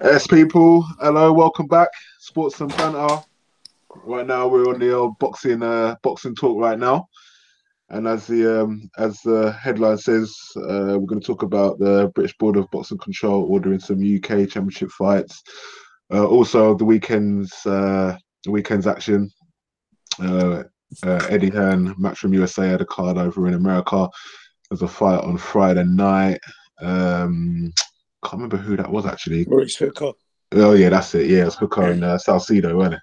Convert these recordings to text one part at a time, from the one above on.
Yes, people. Hello, welcome back. Sports and banter. Right now, we're on the old boxing talk right now, and as the headline says, we're going to talk about the British Board of Boxing Control ordering some UK Championship fights. Also, the weekend's action. Uh, Eddie Hearn, Matchroom USA had a card over in America. There's a fight on Friday night. Can't remember who that was actually. Maurice Hooker. Oh yeah, that's it. Yeah, it's Hooker and Salcedo, wasn't it?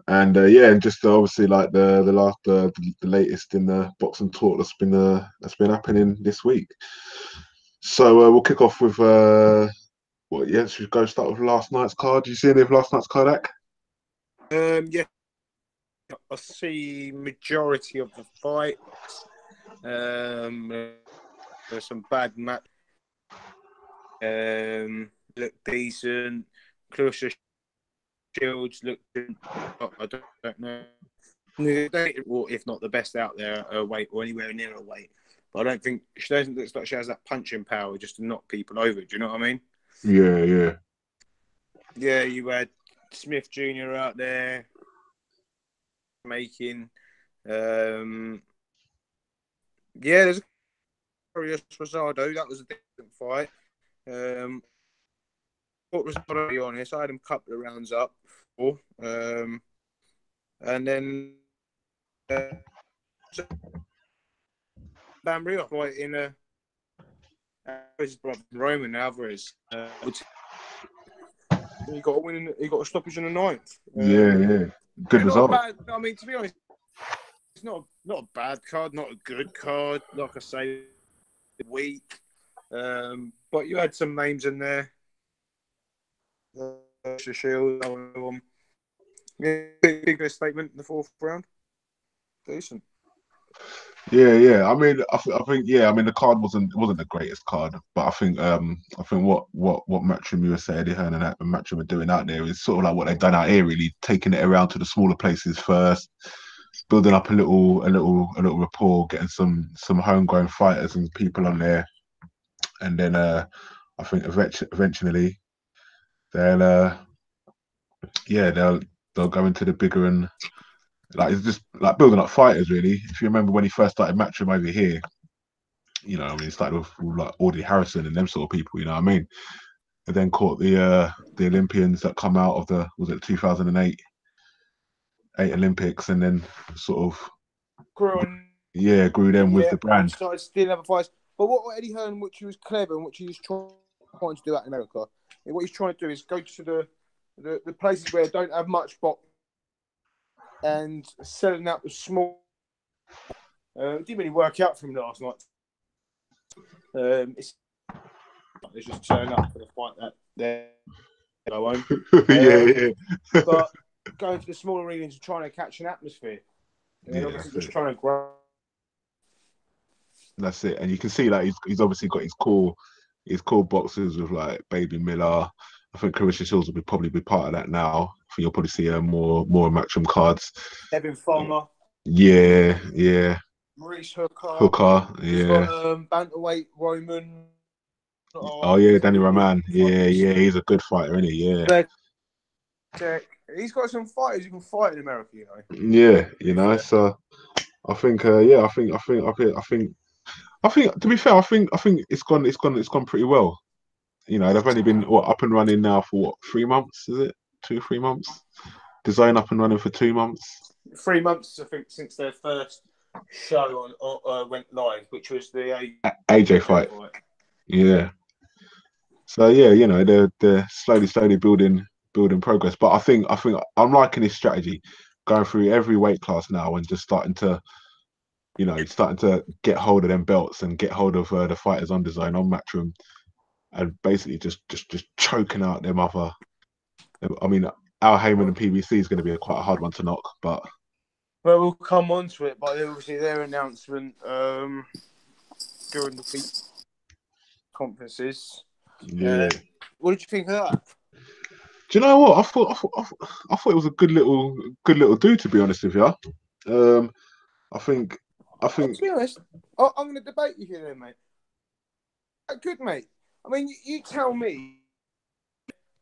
And yeah, and just obviously like the latest in the boxing talk that's been happening this week. So we'll kick off with what? Yeah, should we go start with last night's card? Did you see any of last night's card, Ak? Yeah, I see majority of the fights. There's some bad match. Look decent. Clarissa Shields looked. I don't know. Or if not the best out there, weight or anywhere near a weight. But I don't think she doesn't look like she has that punching power just to knock people over. Do you know what I mean? Yeah, yeah, Yeah, you had Smith Jr. out there making. Yeah, there's Arias Rosado. That was a decent fight. What was to be honest, I had him a couple of rounds up before, and then Bam Rio fight in his brother Roman Alvarez. He got a win. He got a stoppage in the ninth. yeah, yeah. Good Yeah, not a result. bad. I mean, to be honest, it's not a bad card, not a good card. Like I say, weak. But you had some names in there. Shield, yeah, big statement in the fourth round. Decent. Yeah, yeah. I think, yeah. I mean, the card wasn't the greatest card, but I think what Matchroom USA, Eddie Hearn and Matchroom are doing out there is sort of like what they've done out here, really taking it around to the smaller places first, building up a little rapport, getting some homegrown fighters and people on there, and then I think eventually they'll yeah they'll go into the bigger and like it's just like building up fighters really. If you remember when he first started Matchroom over here. I mean, it started with like Audley Harrison and them sort of people, you know what I mean? And then caught the Olympians that come out of the was it 2008 Olympics, and then sort of Growing, grew them with yeah, the and brand. started stealing other fights. But what Eddie Hearn, which he was clever and which he was trying to do out in America, and what he's trying to do is go to the places where don't have much box and selling out the small. It didn't really work out for him last night. It's just turn up for the fight that they're on. Yeah, yeah, But going to the smaller arenas and trying to catch an atmosphere. And then yeah. obviously just trying to grow. That's it. And you can see like he's obviously got his core boxers with like Baby Miller. I think Clarissa Shields will probably be part of that now. I think you'll probably see more Matchroom cards. Evan Farmer, Yeah, yeah. Maurice Hooker. Hooker, You've got yeah. bantamweight Roman. Oh Oh, yeah, there's a Danny good list Roman. of Yeah, fighters. yeah, he's a good fighter, isn't he? Yeah. He's got some fighters who can fight in America, you know. Yeah, To be fair. so I think yeah, I think to be fair, I think it's gone pretty well. They've only been up and running now for what, 3 months, is it? 2, 3 months? Design up and running for 2 months. 3 months, I think, since their first show went live, which was the AJ AJ fight. fight. Yeah. So yeah, they're slowly building progress. But I think I'm liking this strategy, going through every weight class now and just starting to get hold of them belts and get hold of the fighters on design on Matchroom and basically just choking out them other. I mean, Al Heyman and PBC is going to be quite a hard one to knock, but Well, we'll come on to it, but obviously their announcement during the week conferences. yeah. What did you think of that? Do you know what? I thought it was a good little do, to be honest with you. I think I To think be honest, I'm going to debate you here, then, mate. Good, mate. I mean, you tell me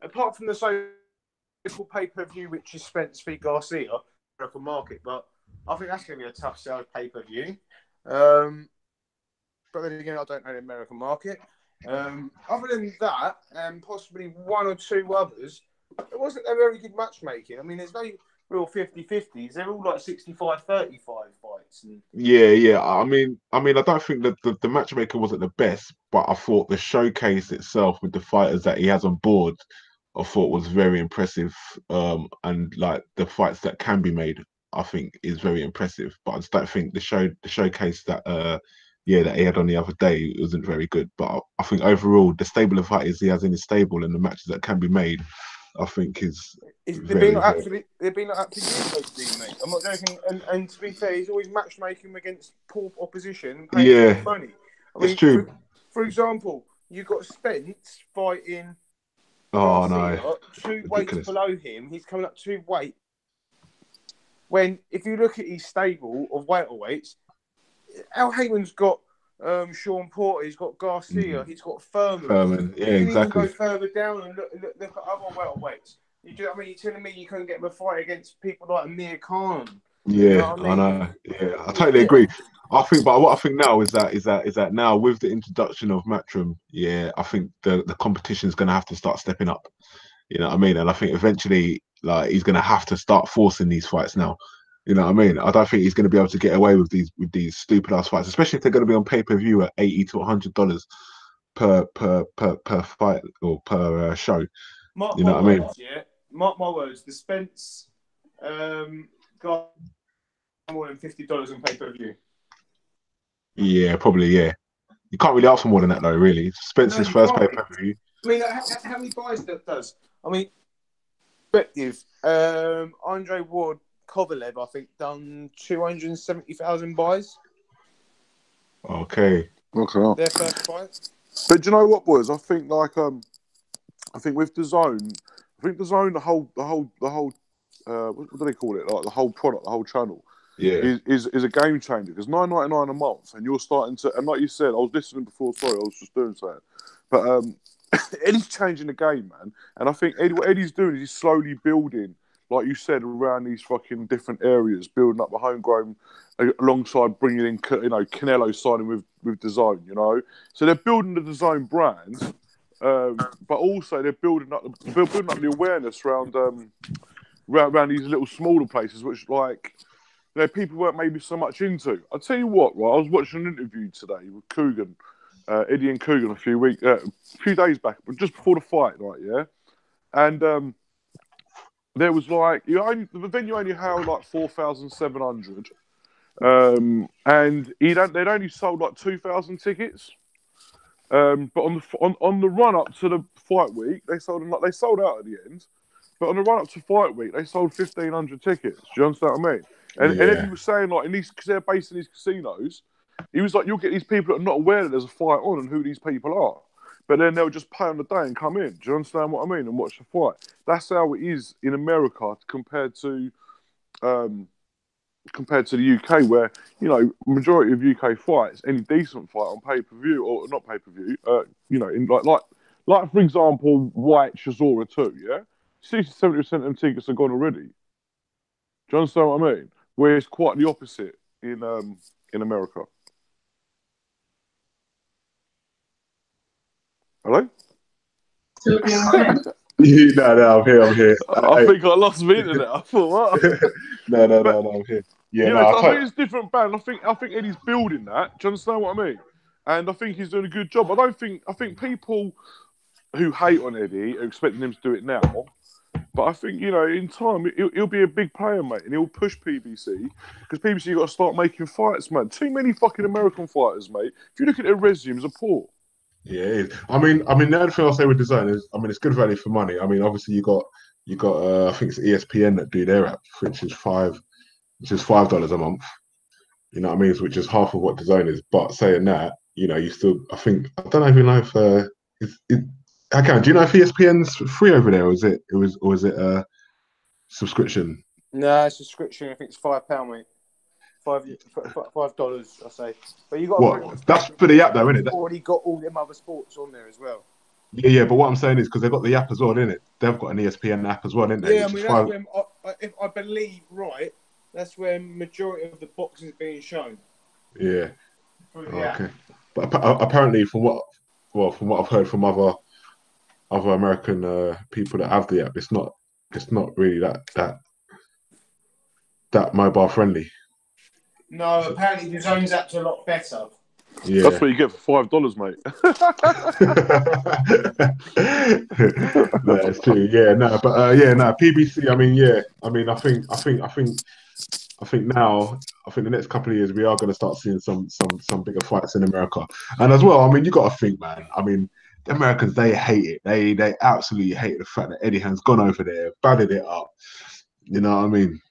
apart from the so-called pay-per-view, which is Spence v Garcia, American market, but I think that's going to be a tough sell pay-per-view. But then again, I don't know the American market. Other than that, and possibly one or two others, it wasn't a very good matchmaking. I mean, there's no real 50-50s. They're all like 65-35 fights. And... Yeah. I don't think that the matchmaker wasn't the best, but I thought the showcase itself with the fighters that he has on board, I thought was very impressive. And like the fights that can be made, I think is very impressive. But I just don't think the showcase that that he had on the other day wasn't very good. But I think overall the stable of fighters he has in his stable and the matches that can be made, I think they've been like absolutely mate. I'm not joking. And to be fair, he's always matchmaking against poor opposition and paying money. I mean, it's true. For example, you got Spence fighting Garcia, no, 2 ridiculous. weights below him. He's coming up 2 weight. When if you look at his stable of welterweights, Al Heyman's got Sean Porter, he's got Garcia, he's got Furman. Yeah, you can exactly. even go further down and look at other welterweights. You know what I mean? You're telling me you couldn't get him a fight against people like Amir Khan? Yeah, you know what I know. Yeah, I totally agree. I think, but what I think now is that now with the introduction of Matchroom, I think the competition is going to have to start stepping up. You know what I mean? And I think eventually, like, he's going to have to start forcing these fights now. You know what I mean? I don't think he's going to be able to get away with these stupid ass fights, especially if they're going to be on pay-per-view at $80 to $100 per fight or per show. You know what I mean? Yeah. Mark my words. The Spence got more than $50 on pay-per-view. Yeah, probably. Yeah, you can't really ask for more than that, though. Really, Spence's first pay-per-view. I mean, how many buys that does? I mean, perspective. Andre Ward Kovalev, I think, done 270,000 buys. Okay. Their first fight. But do you know what, boys? I think with the zone, the whole what do they call it? Like the whole product, the whole channel, is a game changer because $9.99 a month, and you're starting to, and like you said, I was listening before. Sorry, I was just doing something, but Eddie's changing the game, man. And I think what Eddie's doing is he's slowly building, like you said, around these fucking different areas, building up the homegrown alongside bringing in, Canelo signing with DAZN, So they're building the DAZN brand, but also they're building up the awareness around these little smaller places, which people weren't maybe so much into. I'll tell you what, right? I was watching an interview today with Coogan, Eddie and Coogan, a few days back, but just before the fight, right? Yeah, and there was the venue only held 4,700, and they'd only sold 2,000 tickets. But on the run up to the fight week, they sold out at the end. But on the run up to fight week, they sold 1,500 tickets. Do you understand what I mean? And then he was saying because they're based in these casinos, he was like, you'll get these people that are not aware that there's a fight on and who these people are. But then they'll just pay on the day and come in. Do you understand what I mean? And watch the fight. That's how it is in America compared to the UK, where majority of UK fights, any decent fight on pay-per-view or not pay-per-view, in like for example, White Chisora 2, yeah, 60-70% of them tickets are gone already. Do you understand what I mean? Where it's quite the opposite in America. Hello? No, I'm here. I think I lost the internet. I thought, what? No, I'm here. Yeah, I think it's a different band. I think Eddie's building that. Do you understand what I mean? And I think he's doing a good job. I think people who hate on Eddie are expecting him to do it now. But I think, in time, he'll be a big player, mate, and he'll push PBC because PBC got to start making fights, man. Too many fucking American fighters, mate. If you look at their resumes, are poor. Yeah, it is. I mean, the other thing I'll say with DAZN is, it's good value for money. I mean, obviously you got I think it's ESPN that do their app, which is $5 a month. You know what I mean? Which is half of what DAZN is. But saying that, you still, I don't even know if do you know if ESPN's free over there, or is it a subscription? No, it's a subscription. I think it's £5, mate. $5, I say. But you got that's for the app, though, isn't it? Already got all them other sports on there as well. Yeah. But what I'm saying is because they've got the app as well, isn't it? They've got an ESPN app as well, didn't they? Yeah, I Which is mean that's five. when, if I believe right, that's where majority of the boxing is being shown. Yeah. Yeah. Okay. But apparently, from what I've heard from other American people that have the app, it's not really that mobile friendly. No, apparently the zone's app's a lot better. Yeah. That's what you get for $5, mate. No, it's true. Yeah, no, but PBC. I mean, yeah. I mean, I think now, I think the next couple of years we are going to start seeing some bigger fights in America. And as well, I mean, you got to think, man. I mean, the Americans, they hate it. They absolutely hate the fact that Eddie Hearn's gone over there, battered it up. You know what I mean?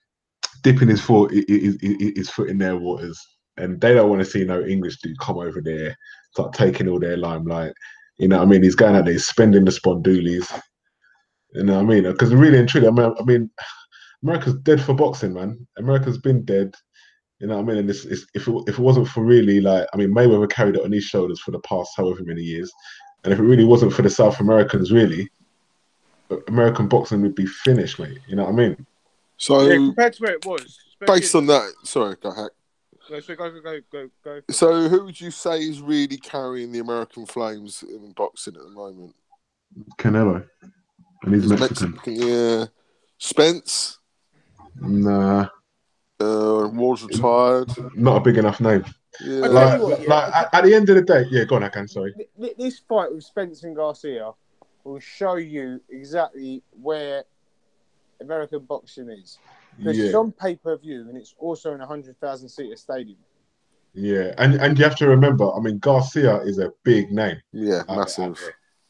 Dipping his foot in their waters, and they don't want to see no English dude come over there, start taking all their limelight. You know what I mean? He's going out there, he's spending the spondoolies. You know what I mean? Because really and truly, I mean, America's dead for boxing, man. America's been dead. You know what I mean? And if it wasn't for really, like, I mean, Mayweather carried it on his shoulders for the past however many years, and if it really wasn't for the South Americans, really, American boxing would be finished, mate. You know what I mean? So yeah, compared to where it was, based on that, sorry, go ahead. Go. So who would you say is really carrying the American flames in boxing at the moment? Canelo, and he's Mexican. Yeah. Spence? Nah. Wars retired. Not a big enough name. Yeah. At the end of the day, yeah, go on, Hakan, sorry. This fight with Spence and Garcia will show you exactly where American boxing is. Because it's on pay-per-view and it's also in a 100,000-seater stadium. Yeah, and you have to remember, I mean, Garcia is a big name. Yeah, massive.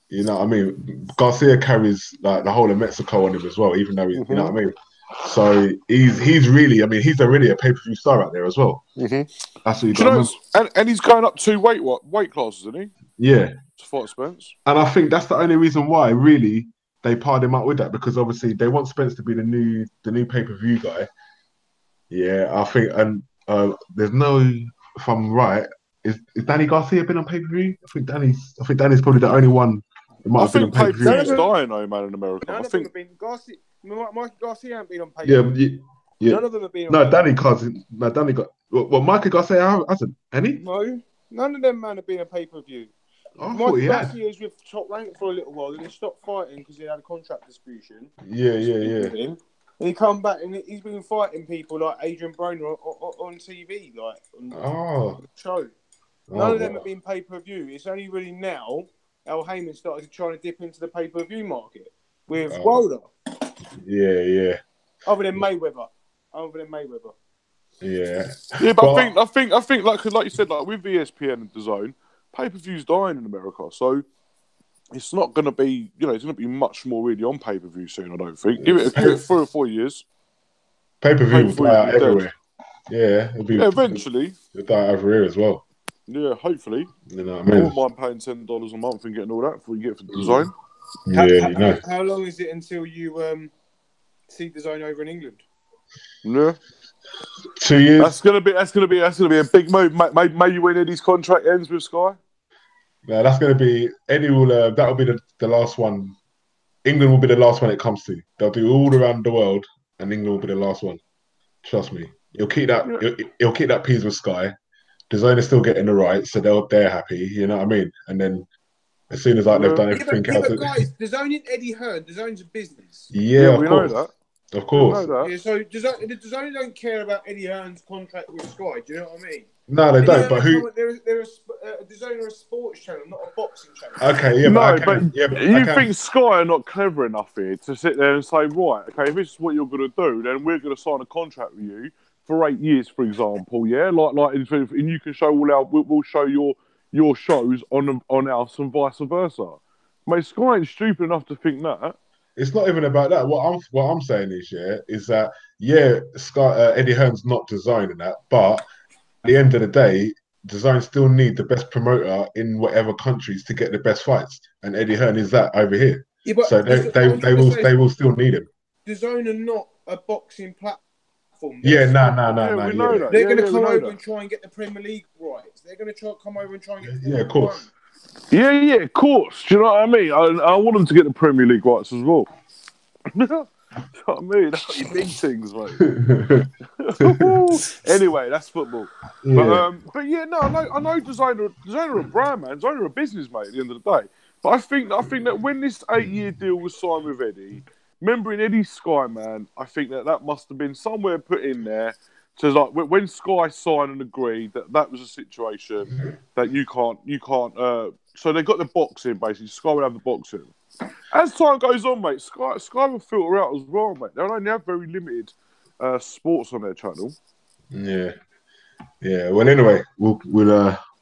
You know what I mean? Garcia carries like the whole of Mexico on him as well, even though he's, you know what I mean? So he's really, I mean, he's already a pay-per-view star out there as well. That's what you got to remember. And he's going up 2 weight classes, isn't he? Yeah. To fight Spence. And I think that's the only reason why, really, they paired him up with that, because obviously they want Spence to be the new pay-per-view guy. Yeah, I think, and there's no, if I'm right, is Danny Garcia been on pay-per-view? I think Danny's probably the only one that might have been on pay-per-view. I think pay-per-view's dying, though, man, in America. None of them have been. Michael Garcia hasn't been on pay-per-view. Yeah. None of them have been on No, Danny hasn't. No, Danny got. Well, Michael Garcia hasn't. Any? No, none of them, man, have been on pay-per-view. Michael Garcia was with Top Rank for a little while, then he stopped fighting because he had a contract disputation. Yeah. And he come back and he's been fighting people like Adrian Broner on TV, like on the show. None of them have been pay-per-view. It's only really now Al Heyman started to try to dip into the pay-per-view market with Wilder. Yeah. Other than Mayweather. Yeah. Yeah, but I think like you said, like with ESPN and DAZN, pay-per-view's dying in America, so it's not going to be, it's going to be much more really on pay-per-view soon, I don't think. Give it 3 or 4 years. Pay-per-view will die out everywhere. Yeah, eventually. It'll die out over here as well. Yeah, hopefully. You know what I mean? I wouldn't mind paying $10 a month and getting all that before you get for DAZN. Yeah, How long is it until you see DAZN over in England? Yeah. 2 years. That's gonna be a big move. Maybe when Eddie's contract ends with Sky. No, that's gonna be Eddie will. That'll be the last one. England will be the last one it comes to. They'll do all around the world, and England will be the last one. Trust me. He'll keep that. Yeah. He'll keep that peas with Sky. DAZN is still getting the rights, so they're happy. You know what I mean? And then as soon as they've done everything else, but guys, DAZN ain't Eddie Hearn. DAZN's a business. Yeah, we know that. Of course. Yeah, so DAZN don't care about Eddie Hearn's contract with Sky. Do you know what I mean? No, they don't. But who? DAZN are a sports channel, not a boxing channel. Okay, yeah, you think Sky are not clever enough here to sit there and say, right, okay, if this is what you're going to do, then we're going to sign a contract with you for 8 years, for example. Yeah, and you can show we'll show your shows on us and vice versa. Mate, Sky ain't stupid enough to think that. It's not even about that. What I'm saying is that Sky, Eddie Hearn's not DAZN in that, but at the end of the day, DAZN still need the best promoter in whatever countries to get the best fights, and Eddie Hearn is that over here. Yeah, but so they will still need him. DAZN are not a boxing platform. Yeah, no. We know that. They're going to come over and try and get the Premier League rights. They're going to come over and try and get the of course. Yeah, of course. Do you know what I mean? I want them to get the Premier League rights as well. You know what I mean? That's your big things, mate. Anyway, that's football. Yeah. But yeah, no, I know designer a brand, man. Designer a business, mate. At the end of the day, but I think that when this 8-year deal was signed with Eddie, remembering Eddie Sky, man, I think that must have been somewhere put in there to like when Sky signed and agreed that was a situation that you can't. So they got the box in basically. Sky would have the box in. As time goes on, mate, Sky will filter out as well, mate. They only have very limited sports on their channel. Yeah. Yeah. Well, anyway, we'll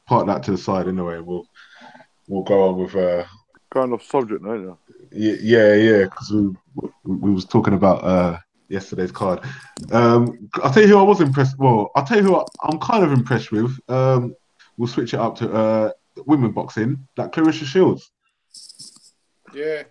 park that to the side. Anyway, we'll go on with Going off subject, don't you? yeah, because we was talking about yesterday's card. I'll tell you who I was impressed. Well, I'll tell you who I'm kind of impressed with. We'll switch it up to women boxing, like Clarissa Shields. Yeah.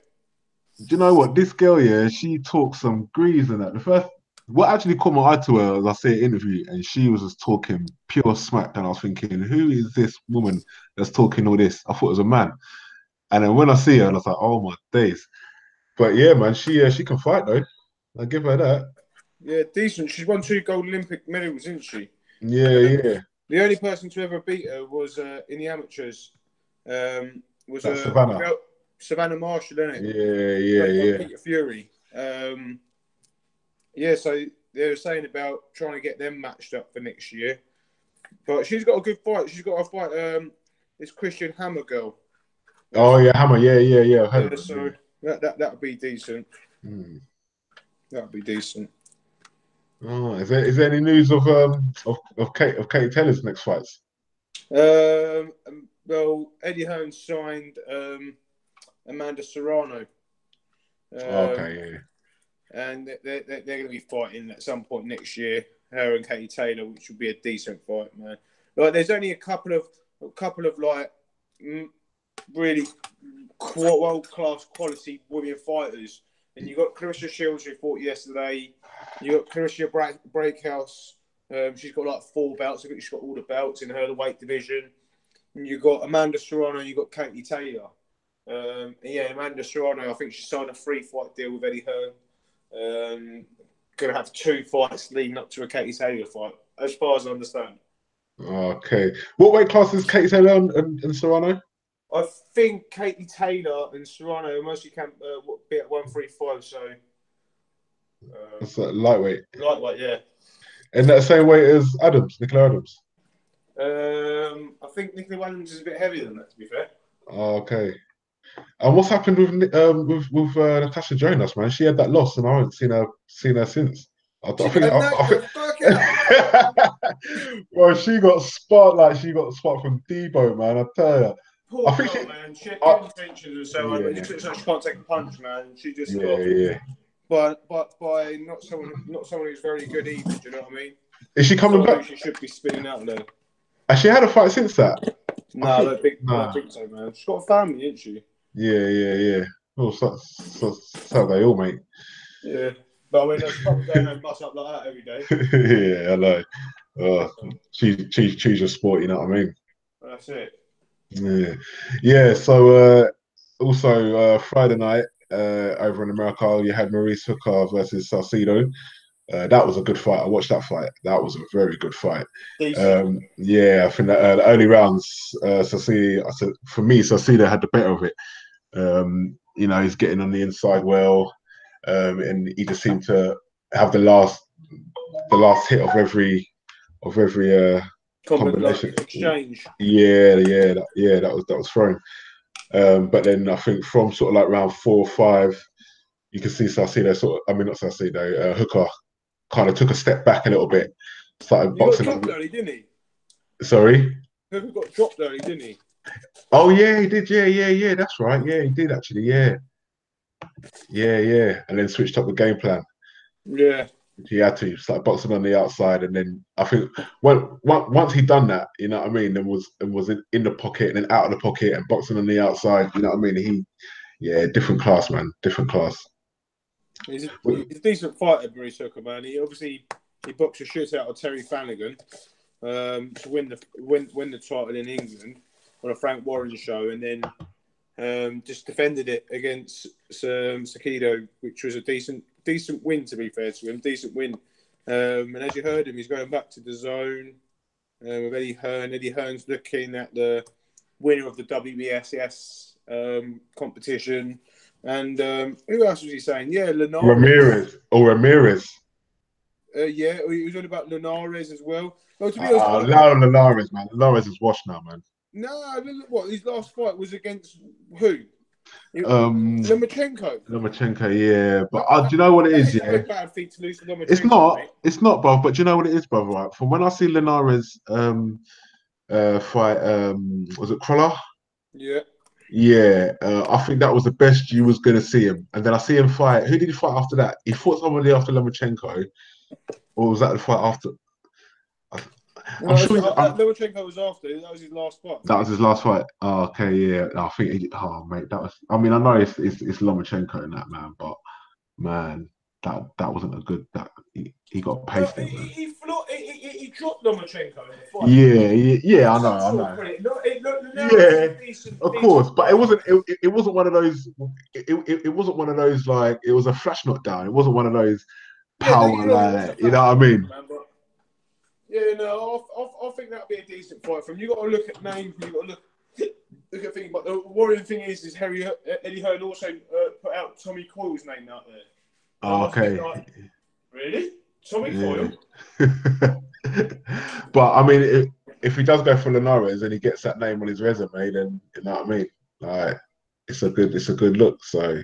Do you know what? This girl, yeah, she talks some grease and that. What actually caught my eye to her was I see an interview and she was just talking pure smack. And I was thinking, who is this woman that's talking all this? I thought it was a man. And then when I see her, I was like, oh my days. But yeah, man, she can fight though. I give her that. Yeah, decent. She's won 2 gold Olympic medals, isn't she? Yeah. The only person to ever beat her was in the amateurs. Was Savannah. Savannah Marshall, isn't it? Yeah. Peter Fury. Yeah, so they were saying about trying to get them matched up for next year. But she's got a good fight. She's got a fight. This Christian Hammer girl. Oh yeah, Hammer. Yeah. So that would be decent. Hmm. That would be decent. Oh, is there any news of Katie Taylor's next fights? Well, Eddie Hearn signed Amanda Serrano. Okay, yeah. And they're going to be fighting at some point next year, her and Katie Taylor, which would be a decent fight, man. Like, there's only a couple of like really world class quality women fighters, and you got Clarissa Shields who fought yesterday. You got Clarissa Breakhouse. She's got like 4 belts. I think she's got all the belts in her weight division. And you got Amanda Serrano. You got Katie Taylor. Yeah, Amanda Serrano. I think she signed a 3-fight deal with Eddie Hearn. Going to have 2 fights leading up to a Katie Taylor fight, as far as I understand. Okay. What weight class is Katie Taylor and Serrano? I think Katie Taylor and Serrano mostly can be at 135. So That's lightweight. Lightweight, yeah. And that same weight as Nicola Adams. I think Nicola Adams is a bit heavier than that, to be fair. Okay. And what's happened with Natasha Jonas, man? She had that loss, and I haven't seen her since. Well, she got sparked from Debo, man. I tell you. Poor girl, man. She had good intentions and so on, but it looks like she can't take a punch, man. She just got. But by not someone who's very good either. Do you know what I mean? Is she coming back? She should be spinning out there. Has she had a fight since that? No, I don't think so, man. She's got a family, isn't she? Yeah. Well, so they all, mate. Yeah, but I mean, there's probably going to bust up like that every day. Yeah, I know. Choose your sport. You know what I mean? That's it. Yeah. So also Friday night over in America, you had Maurice Hooker versus Salcido. That was a good fight. I watched that fight. That was a very good fight. Yeah, I think that the early rounds, for me, Salcido had the better of it. He's getting on the inside well, and he just seemed to have the last hit of every combination exchange. That was thrown. But then I think from sort of like round 4 or 5, you can see Salcido Hooker kind of took a step back a little bit, started boxing. He got dropped early, didn't he? Sorry? Hooker got dropped early, didn't he? Oh yeah, he did. Yeah. That's right. Yeah, he did actually. Yeah. And then switched up the game plan. Yeah. He had to start boxing on the outside, and then I think once he'd done that, you know what I mean, and was in the pocket and then out of the pocket and boxing on the outside, you know what I mean. Different class, man. Different class. He's a decent fighter, Maurice Hooker, man. He boxed a shit out of Terry Flanagan to win the title in England. on a Frank Warren show, and then just defended it against Sakido, which was a decent win, to be fair to him. Decent win. And as you heard him, he's going back to the zone with Eddie Hearn. Eddie Hearn's looking at the winner of the WBSS competition. And who else was he saying? Yeah, Ramirez. Yeah, he was on about Linares as well. No, to be honest, now Linares, man. Linares is washed now, man. No, what? His last fight was against who? Lomachenko. Lomachenko, yeah. But do you know what it is? It's not a bad thing to lose to Lomachenko. It's not, bro. But do you know what it is, brother? Right? From when I see Linares fight, was it Crawler? Yeah. Yeah, I think that was the best you was gonna see him. And then I see him fight. Who did he fight after that? He fought somebody after Lomachenko, or was that the fight after? Lomachenko was after. That was his last fight. That was his last fight. Oh, okay, yeah. I think. Mate, that was. I mean, I know it's Lomachenko and that, man, but man, that wasn't a good. That he got pasted. He dropped Lomachenko in the fight. Yeah. I know. Of course, but it wasn't one of those. It wasn't one of those like it was a flash knockdown. It wasn't one of those power you know what I mean. Man, yeah, no, I think that'd be a decent fight for him. You got to look at names. You got to look at things. But the worrying thing is Eddie Hearn also put out Tommy Coyle's name out there. Oh, okay. Like, really, Tommy Coyle? But I mean, if he does go for Linares and he gets that name on his resume, then you know what I mean. Like, it's a good look. So,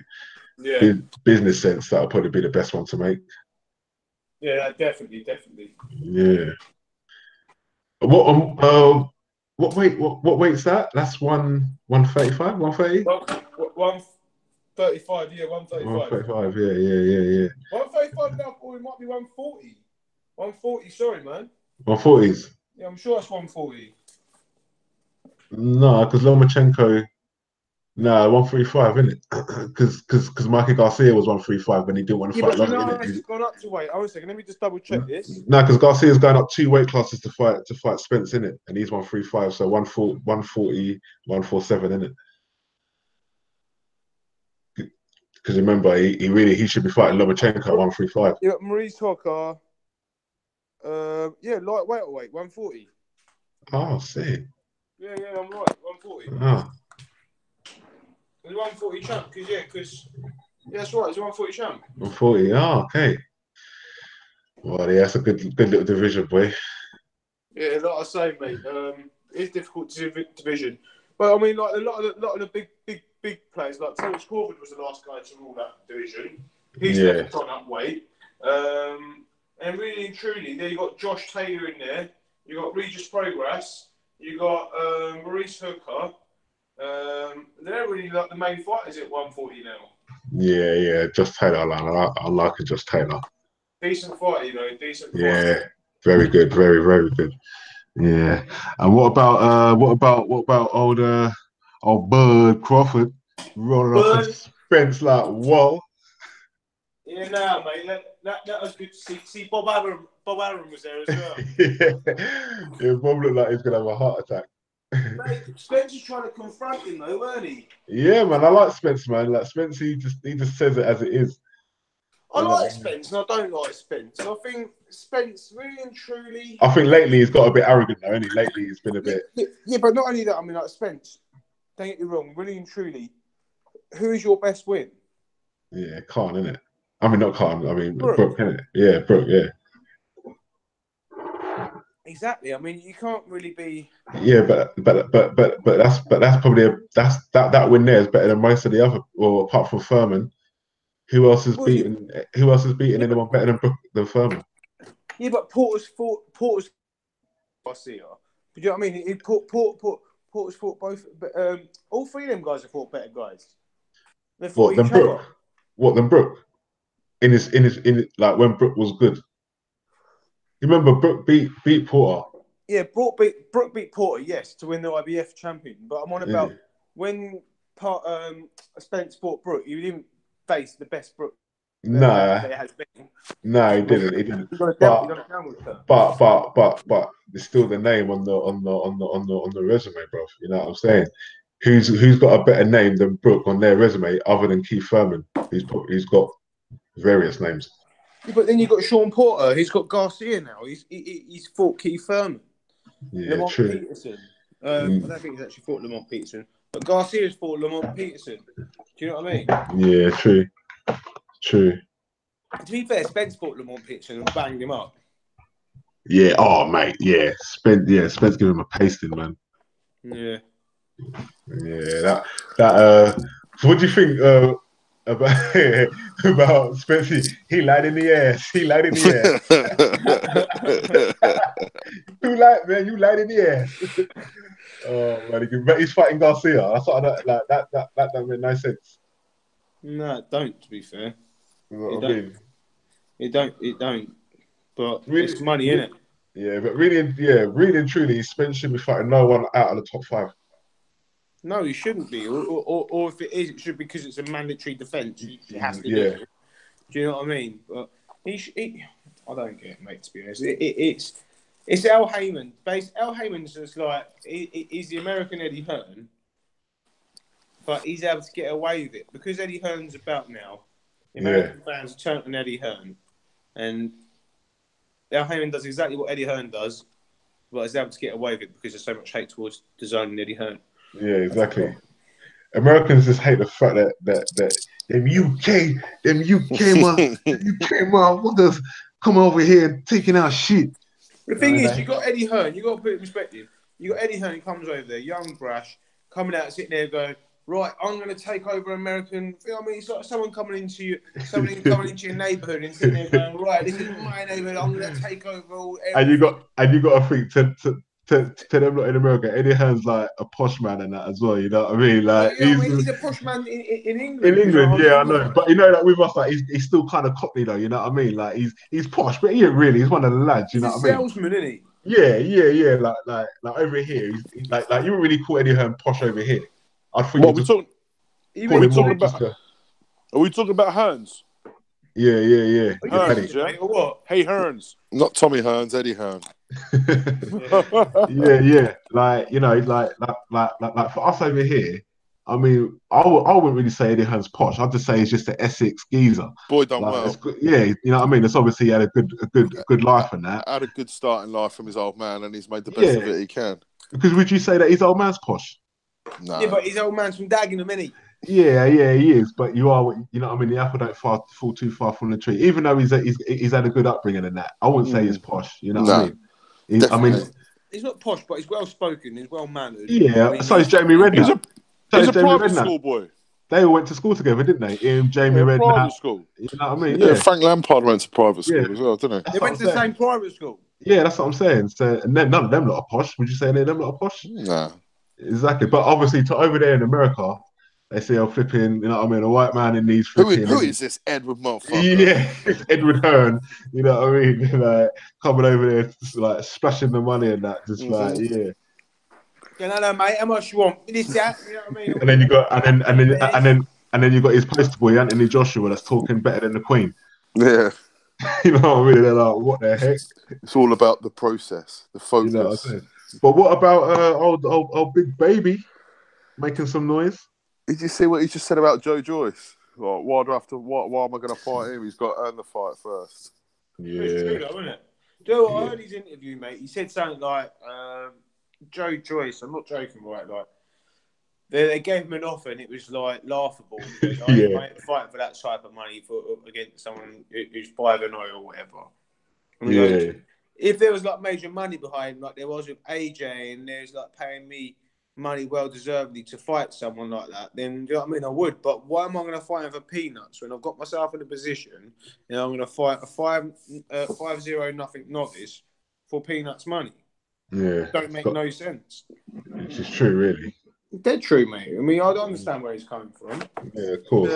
yeah, business sense, that'll probably be the best one to make. Yeah, definitely. Yeah. What weight's that? That's 135, 130? 135, yeah, 135. 135, yeah. 135 now, boy, it might be 140. 140, sorry, man. 140s? Yeah, I'm sure that's 140. No, because Lomachenko, 135, isn't it? Because Mikey Garcia was 135 when he didn't want to fight Lomachenko. He's gone up to weight. One second, let me just double check this. No, because Garcia's going up 2 weight classes to fight Spence, isn't it? And he's 135, so 140, 147, isn't it? Because remember, he should be fighting Lomachenko at 135. Yeah, Maurice Hocker. Lightweight or weight, 140. Oh, see. Yeah, I'm right, 140. Oh. He's 140 champ, because that's right, he's 140 champ. 140, okay. Well, yeah, that's a good little division, boy. Yeah, like I say, mate, it's difficult division. But I mean, like a lot of the big players, like Bud Crawford was the last guy to rule that division. He's never gone up weight. And really and truly, there you got Josh Taylor in there. You got Regis Progress. You got Maurice Hooker. They're really like the main fighters at 140 now. Yeah. Josh Taylor, I like it, Josh Taylor. Decent fight, decent fight. Yeah, very good, very, very good. Yeah. And what about old Bud Crawford rolling off the Spence like whoa? Yeah, mate. That was good to see. Bob Arum was there as well. Yeah, Bob looked like he's gonna have a heart attack. Mate, Spence is trying to confront him though, weren't he? Yeah, man. I like Spence, man. Like Spence, he just says it as it is. I like Spence, and I don't like Spence. I think Spence, really and truly. I think lately he's got a bit arrogant, though, hasn't he? Lately he's been a bit. Yeah, but not only that. I mean, like Spence. Don't get me wrong. Really and truly, who is your best win? Yeah, Khan, innit? I mean, not Khan. I mean, Brooke, innit? Yeah, Brooke. Yeah. Exactly. I mean, you can't really be. Yeah, but that's probably that win there is better than most of the other. Well, apart from Furman, who else has beaten anyone better than Furman? Yeah, but Porter's Garcia. Do you know what I mean? Porter's fought both. But all three of them guys have fought better guys. What than Brooke? What than Brooke? In his like when Brooke was good. You remember Brooke beat Porter? Yeah, Brooke beat Porter, yes, to win the IBF champion. But I'm on about when Spence fought Brooke, he didn't face the best Brooke. Nah, There has been. no, he didn't. He didn't. He got a But downward turn. but it's still the name on the resume, bro. You know what I'm saying? Who's got a better name than Brooke on their resume other than Keith Thurman? Who's got various names. But then you've got Sean Porter. He's got Garcia now. He's fought Keith Thurman. Yeah, Lamont true. Peterson. I don't think he's actually fought Lamont Peterson. But Garcia's fought Lamont Peterson. Do you know what I mean? Yeah, true. True. To be fair, Spence fought Lamont Peterson and banged him up. Yeah. Oh, mate. Yeah. Spence gave him a pasting, man. Yeah. Yeah. So what do you think about about Spence? He lied in the ass. He lied in the ass. Who lied, man? You lied in the ass. Oh man, but he's fighting Garcia. I thought that don't make no sense. No, it don't. To be fair, You know what I mean? It don't. But Really, it's money, innit? Yeah, but really and truly, Spence should be fighting no one out of the top 5. No, he shouldn't be. Or if it is, it should be because it's a mandatory defence. He has to do it. Do you know what I mean? But I don't get it, mate, to be honest. It's Al Heyman. Al Heyman's just like, he's the American Eddie Hearn, but he's able to get away with it. Because Eddie Hearn's about now, the American fans turn on Eddie Hearn, and Al Heyman does exactly what Eddie Hearn does, but he's able to get away with it because there's so much hate towards the Zone and Eddie Hearn. Yeah, exactly. Americans just hate the fact that them UK motherfuckers come over here and taking our shit. The thing is, you got Eddie Hearn. You got to put it in perspective. You got Eddie Hearn who comes over there, young, brash, coming out, sitting there, going, "Right, I'm going to take over American." You know what I mean? It's like someone coming into your neighbourhood and sitting there going, "Right, this is my neighbourhood. I'm going to take over all." Everything. And you got to think to them lot in America, Eddie Hearn's like a posh man and that as well. You know what I mean? Like he's a posh man in England. In England, yeah, I know. But you know that with us, like he's still kind of cockney though. You know what I mean? Like he's posh, but he ain't really. He's one of the lads. You know what I mean? Salesman, isn't he? Yeah. Like over here, he's like you wouldn't really call Eddie Hearn posh over here. I think. What are we talking about Hearns? Yeah. Hearns, yeah? Or what? Hey, Hearns. Not Tommy Hearns, Eddie Hearn. yeah. Like, you know, like for us over here, I mean, I wouldn't really say Eddie Hearn's posh. I'd just say he's just an Essex geezer. Boy done like, well. Yeah, you know what I mean? It's obviously had a good life and that. Had a good start in life from his old man, and he's made the best of it he can. Because would you say that his old man's posh? No. Yeah, but his old man's from Dagenham, isn't he? Yeah, he is. But you are, you know what I mean? The apple don't fall too far from the tree. Even though he's had a good upbringing and that, I wouldn't say he's posh. You know what I mean? He's not posh, but he's well spoken. He's well mannered. Yeah. I mean, so is Jamie Redknapp. He's a private school boy. They all went to school together, didn't they? Jamie Redknapp. Private school. You know what I mean? Yeah. Frank Lampard went to private school as well, didn't he? They went to the same private school. Yeah, that's what I'm saying. So, and then none of them lot are posh. Would you say them lot are posh? Nah. Exactly. But obviously, to over there in America, they say, "Oh, flipping," you know what I mean? A white man in these flipping. Who is this Edward motherfucker? Yeah, it's Edward Hearn. You know what I mean? Like coming over there, like splashing the money and that, just like Yeah, no, mate. How much you want? This, that. You know what I mean? And then you got, and then you got his poster boy Anthony Joshua that's talking better than the Queen. Yeah. You know what I mean? They're like, what the heck? It's all about the process, the focus. You know what I'm saying? But what about old Big Baby making some noise? Did you see what he just said about Joe Joyce? Like, why am I going to fight him? He's got to earn the fight first. Yeah. It's true, though, isn't it? Joe, I heard his interview, mate. He said something like, Joe Joyce, I'm not joking, right? Like, they gave him an offer and it was like laughable. Because I ain't fighting for that type of money against someone who's 5-0 or whatever. And goes, if there was like major money behind, like there was with AJ, and there's like paying me money well deservedly to fight someone like that, then you know what I mean, I would. But why am I going to fight him for peanuts when I've got myself in a position and I'm going to fight a 5-0 novice for peanuts money? Yeah, don't make no sense. Which is true, really. Dead true, mate. I mean, I don't understand where he's coming from. Yeah, of course.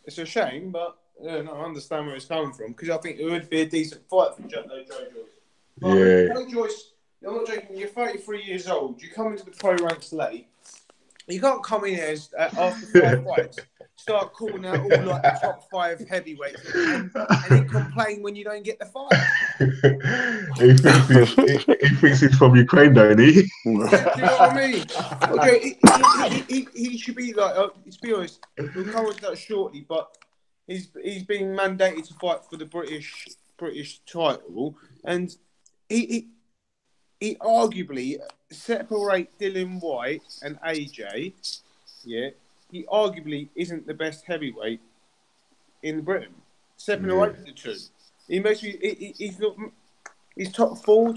It's a shame, but I understand where he's coming from because I think it would be a decent fight for Joe Joyce. But Joe Joyce, I'm not joking. You're 33 years old. You come into the pro ranks late. You can't come in as after 5 fights. start calling out all like the top 5 heavyweights and then complain when you don't get the fight. he thinks he's from Ukraine, don't he? Yeah, do you know what I mean? Okay, he should be like. To be honest, we'll come on to that shortly. But he's been mandated to fight for the British title, and he arguably separate Dylan White and AJ. Yeah, he arguably isn't the best heavyweight in Britain. Separate the two. He makes me. He's top 4,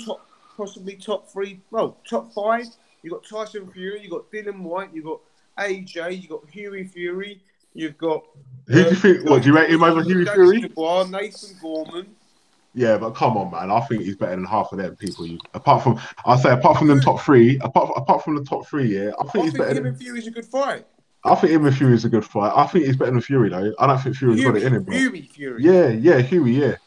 possibly top 3, well, top 5. You've got Tyson Fury, you've got Dylan White, you've got AJ, you've got Hughie Fury, you've got... Who do you think... What, do you rate him over Hughie Fury? Dubois, Nathan Gorman. Yeah, but come on, man. I think he's better than half of them people. Apart from the top 3, apart from the top 3, yeah, I think he's better him and Fury's a good fight. I think him and Fury's a good fight. I think he's better than Fury, though. I don't think Fury's got it in him, bro. Fury. Yeah, Hughie, yeah.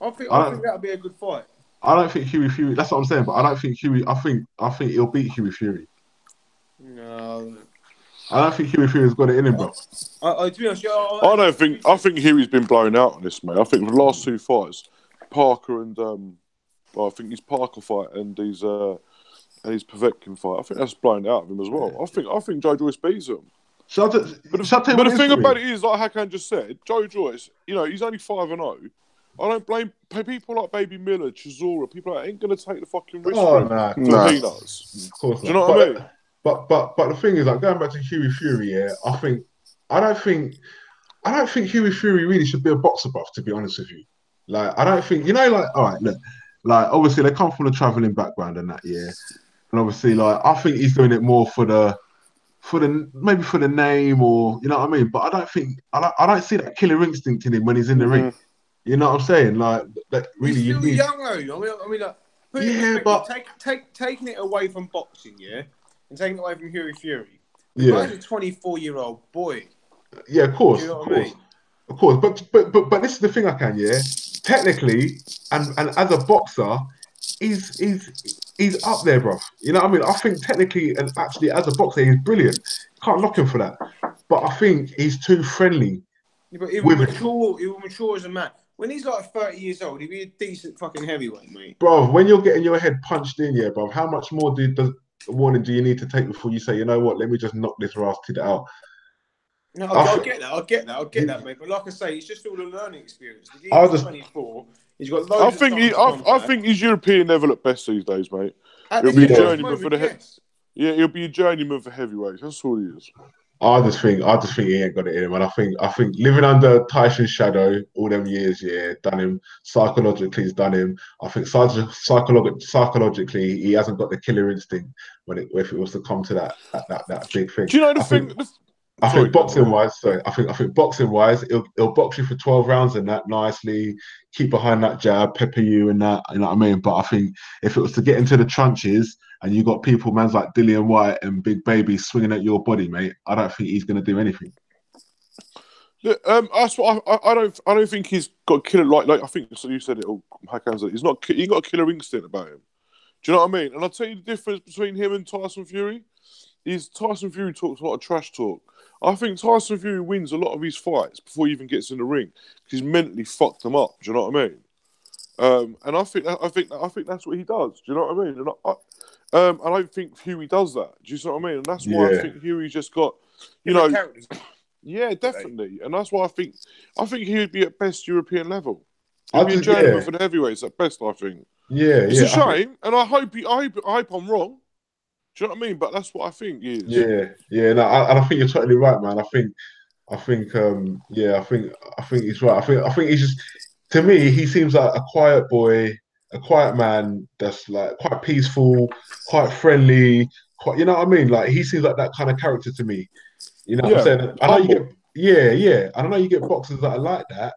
I think that'll be a good fight. I don't think Hughie Fury. That's what I'm saying, but I don't think Hughie. I think he'll beat Hughie Fury. No, I don't think Hughie Fury's got it in him, bro. To be honest, I think Hughie's been blown out on this, mate. I think the last 2 fights, Parker and I think his Parker fight and his Povetkin fight, I think that's blown out of him as well. I think Joe Joyce beats him. But the thing about it is, like Hakan just said, Joe Joyce, he's only 5-0. I don't blame people like Baby Miller, Chisora, people like ain't gonna take the fucking risk for peanuts. Of course not. Do you know what I mean? But the thing is, like going back to Hughie Fury, yeah, I don't think Hughie Fury really should be a boxer, buff. To be honest with you, like I don't think like all right, look, like obviously they come from a travelling background and that, yeah, and obviously like I think he's doing it more for the name or you know what I mean. But I don't see that killer instinct in him when he's in the ring. You know what I'm saying? Like that really. He's still young though. I mean, like taking it away from boxing, yeah, and taking it away from Hughie Fury. He's a 24-year-old boy. Yeah, of course. Do you know what I mean? Of course, but this is the thing, I can, yeah. Technically, and as a boxer, he's up there, bro. You know what I mean? I think technically and actually as a boxer, he's brilliant. Can't knock him for that. But I think he's too friendly. Yeah, but he will mature as a man. When he's like 30 years old, he'll be a decent fucking heavyweight, mate. Bro, when you're getting your head punched in, yeah, bro, how much more warning do you need to take before you say, you know what, let me just knock this rascal out? No, I get that, mate. But like I say, it's just all a learning experience. He's 24. He's got loads I think he's European level at best these days, mate. He'll be a journeyman for he'll be a journeyman for heavyweights. That's all he is. I just think he ain't got it in him, and I think living under Tyson's shadow all them years, yeah, done him psychologically. He's done him. I think psychologically, he hasn't got the killer instinct if it was to come to that big thing. Do you know the thing? I think boxing wise, he'll box you for 12 rounds and that nicely, keep behind that jab, pepper you and that, you know what I mean? But I think if it was to get into the trenches and you got people, man's like Dillian White and Big Baby swinging at your body, mate, I don't think he's going to do anything. That's what I don't think he's got killer like I think so you said it all. Hakan said he's got a killer instinct about him. Do you know what I mean? And I'll tell you the difference between him and Tyson Fury is Tyson Fury talks a lot of trash talk. I think Tyson Fury wins a lot of his fights before he even gets in the ring because he's mentally fucked them up. Do you know what I mean? And I think that's what he does. Do you know what I mean? And I don't think Hughie does that. Do you know what I mean? And that's why I think Hughie's just got, yeah, definitely. And that's why I think he would be at best European level. He'd be a journeyman for the heavyweights at best. I think. Yeah, it's a shame, and I hope I'm wrong. Do you know what I mean? But that's what I think he is. Yeah. No, I think you're totally right, man. I think he's right. I think he's just, to me, he seems like a quiet boy, a quiet man that's like quite peaceful, quite friendly, you know what I mean? Like he seems like that kind of character to me. You know what I'm saying? I know you get boxers that are like that,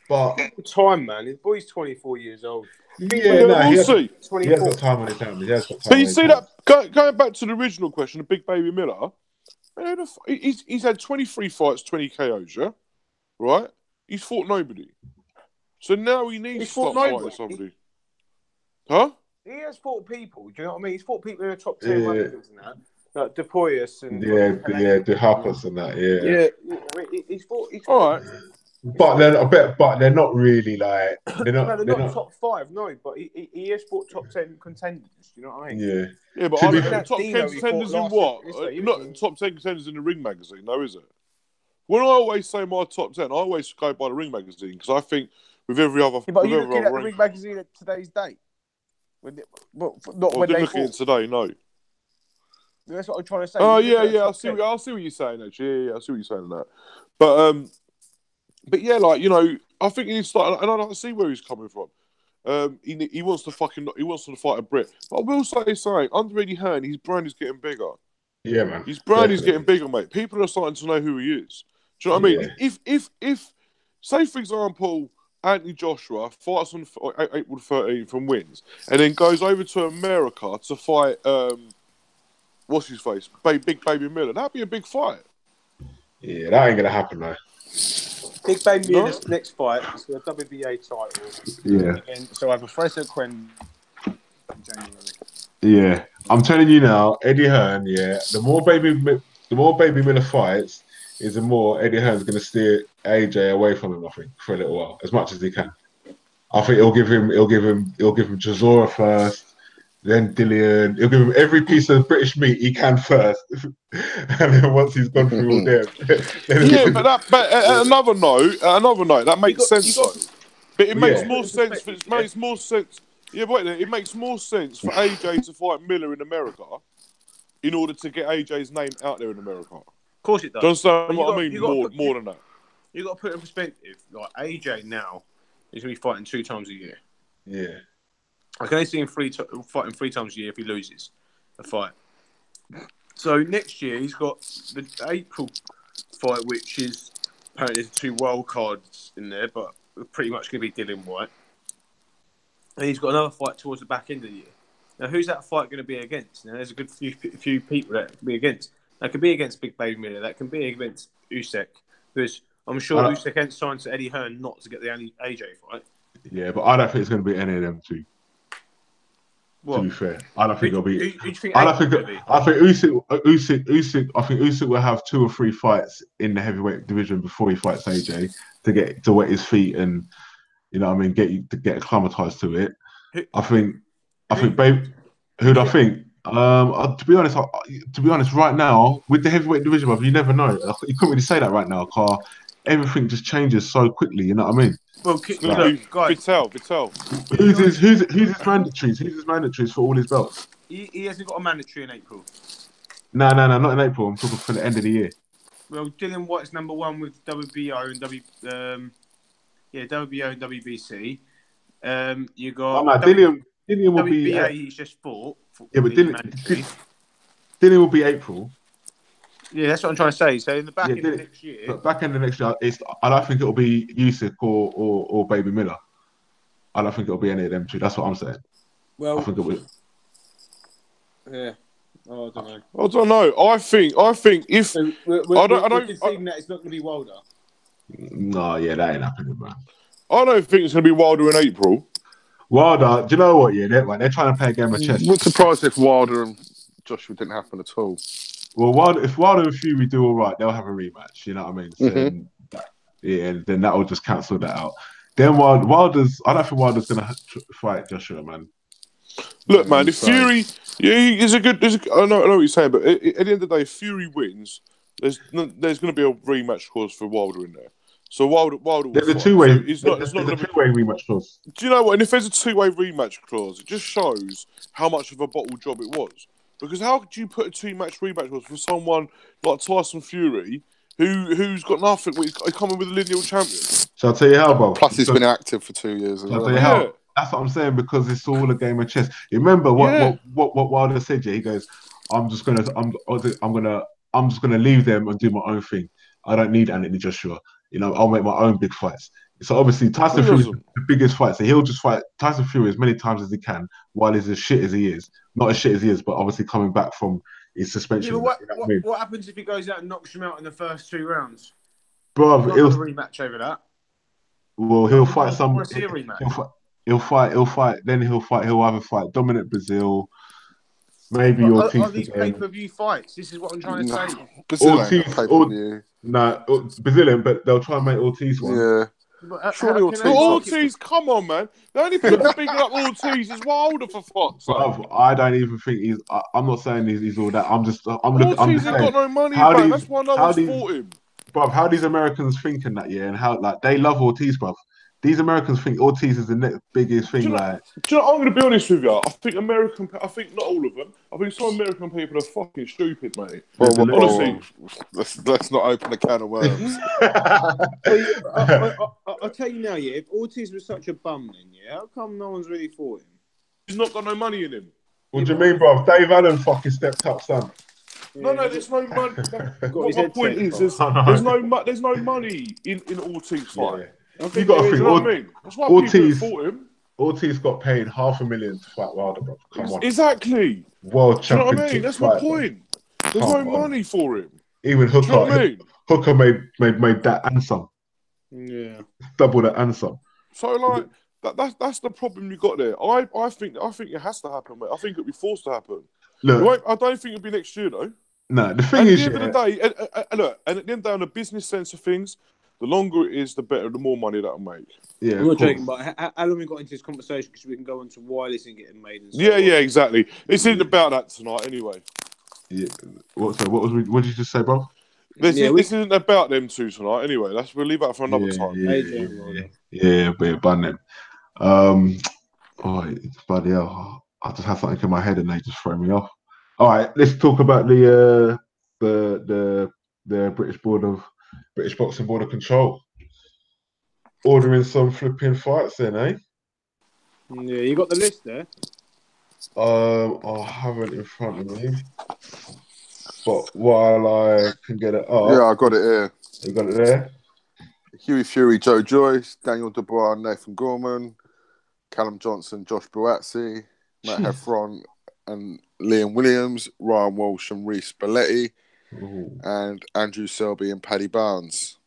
but time, man. His boy's 24 years old. We'll see. He has got time on his hands. So you see that going back to the original question, the Big Baby Miller. He's had 23 fights, 20 KOs, yeah? Right? He's fought nobody. So now he needs to start fighting somebody. Huh? He has fought people, do you know what I mean? He's fought people in the top 10 rankings and that. Like Depoyas and De Harpers and that, He's fought. All right. But they're not really like they're not top 5. No, but he has fought top 10 contenders. You know what I mean? Yeah, but top 10 contenders in what? Not top 10 contenders in the Ring magazine, though, is it? When I always say my top 10, I always go by the Ring magazine because I think with every other. Yeah, but are you looking at the Ring magazine at today's date? When they looking at today, no. That's what I'm trying to say. Oh yeah. I see what you're saying. Actually, yeah, I see what you're saying on that. But yeah, like, you know, I think he started, and I don't see where he's coming from. He wants to fight a Brit. But I will say something. Under Eddie Hearn, his brand is getting bigger. Yeah, man. His brand is getting bigger, mate. People are starting to know who he is. Do you know what I mean? If say for example, Anthony Joshua fights on April 13th and wins, and then goes over to America to fight what's his face, Big Baby Miller, that'd be a big fight. Yeah, that ain't gonna happen though. Big Baby Miller's next fight is for the WBA title. Yeah. And so I have a Fraser Quinn in January. Yeah, I'm telling you now, Eddie Hearn. Yeah, the more Baby Miller fights, is the more Eddie Hearn's going to steer AJ away from him. I think for a little while, as much as he can. I think he'll give him Chisora first, then Dillian. He'll give him every piece of British meat he can first, and then once he's gone through all them, but another note, that makes sense though. But it makes more sense. It makes more sense. Yeah, but it makes more sense for AJ to fight Miller in America in order to get AJ's name out there in America. Of course it does. Do you understand what I mean? More than that. You've got to put it in perspective. Like, AJ now is going to be fighting 2 times a year. Yeah. I can only see him fighting 3 times a year if he loses a fight. So next year he's got the April fight, which is apparently there's 2 wild cards in there, but pretty much going to be Dillian White. And he's got another fight towards the back end of the year. Now, who's that fight going to be against? Now, there's a good few people that can be against. That can be against Big Baby Miller. That can be against Usyk. Because I'm sure Usyk ain't signed to Eddie Hearn not to get the AJ fight. Yeah, but I don't think it's going to be any of them 2. What? To be fair, I don't think it'll be. Who do you think I think Usyk will have 2 or 3 fights in the heavyweight division before he fights AJ to get to wet his feet and, you know what I mean, get acclimatized to it. I think, babe. Who'd I think? To be honest, right now with the heavyweight division, you never know. You couldn't really say that right now, car. Everything just changes so quickly. You know what I mean? Well, guys, Vital. Who's his mandatories? Who's his mandatories for all his belts? He hasn't got a mandatory in April. No, not in April. I'm talking for the end of the year. Well, Dillian White's number 1 with WBO and WBO and WBC. You got Dillian will be. WBA, he's just fought. Yeah, but Dillian will be April. Yeah, that's what I'm trying to say. So in the back end of next year, I don't think it'll be Usyk or Baby Miller. I don't think it'll be any of them 2. That's what I'm saying. Well, I think it will. Yeah. Oh, I don't know. I don't know. I think if so we're conceding that it's not going to be Wilder. No, yeah, that ain't happening, man. I don't think it's going to be Wilder in April. Wilder, do you know what? Yeah, they're trying to play a game of chess. I'm surprised if Wilder and Joshua didn't happen at all. Well, if Wilder and Fury do all right, they'll have a rematch. You know what I mean? So then that will just cancel that out. Then Wilder's, I don't think Wilder's going to fight Joshua, man. Look, man, if Fury, I know what you're saying, but at the end of the day, if Fury wins, there's going to be a rematch clause for Wilder in there. So Wilder there's a two-way. So it's not a two-way rematch clause. Do you know what? And if there's a 2-way rematch clause, it just shows how much of a bottle job it was. Because how could you put a 2-match rematch clause for someone like Tyson Fury, who's got nothing? He's coming with a lineal champion. So I'll tell you how, bro. Plus, he's been active for 2 years. I'll tell you how. That's what I'm saying, because it's all a game of chess. You remember what Wilder said? Yeah, he goes, I'm just gonna leave them and do my own thing. I don't need Anthony Joshua. You know, I'll make my own big fights. So obviously Tyson Fury is the biggest fight. So he'll just fight Tyson Fury as many times as he can while he's as shit as he is. Not as shit as he is, but obviously coming back from his suspension. Yeah, but what happens if he goes out and knocks him out in the first 2 rounds? Bro, he'll a rematch over that. Well, he'll fight some. Want to see a rematch? He'll fight. Then he'll either fight Dominic Brazil, maybe are these pay-per-view fights? This is what I'm trying to say. Brazil ain't pay-per-view. No, Brazilian, but they'll try and make Ortiz one. Yeah. But, Surely Ortiz. Ortiz, come on, man. The only people bigging up Ortiz is Wilder, for fuck's sake. Bruv, I don't even think he's. I'm not saying he's all that. I'm just Ortiz ain't saying, got no money, how man. these, That's why no how one's these, fought him. bruv, how these Americans thinking that, yeah, and how like they love Ortiz, bruv. These Americans think Ortiz is the next biggest thing. I'm going to be honest with you. I think not all of them. I think some American people are fucking stupid, mate. Honestly, let's not open a can of worms. I'll tell you now, yeah. If Ortiz was such a bum, then yeah, how come no one's really fought him? He's not got no money in him. What do you mean, bruv? Dave Allen fucking stepped up, son. No, there's no money. What my point is, there's no money in Ortiz fight. Yeah. You got to think. What I mean? That's why people fought him. Ortiz got paid $500,000 to fight Wilder, bro. Come on. Exactly. World championship. Do you know what I mean? That's my point. There's no money for him. Even Hooker. Do you know what I mean? Hooker made that and some. Yeah. Double that and some. So like that's the problem you got there. I think it has to happen, mate. I think it'll be forced to happen. Look, I don't think it'll be next year though. No, the thing is, at the end of the day, and at the end of the day, on the business sense of things, the longer it is, the better, the more money that'll make. Yeah, I'm not joking, but how long we got into this conversation because we can go on to why this isn't getting made. And so yeah, exactly. This isn't about that tonight, anyway. Yeah. What did you just say, bro? This isn't about them two tonight, anyway. We'll leave that for another time. Yeah, but then. Bloody hell! I just had something in my head and they just throw me off. All right, let's talk about the British Boxing Board of Control ordering some flipping fights, then, eh? Yeah, you got the list there. I have it in front of me, but while I can get it up, yeah, I got it here. You got it there. Hughie Fury, Joe Joyce, Daniel Dubois, Nathan Gorman, Callum Johnson, Josh Buatsi, Matt Heffron, and Liam Williams, Ryan Walsh and Reece Belletti, and Andrew Selby and Paddy Barnes.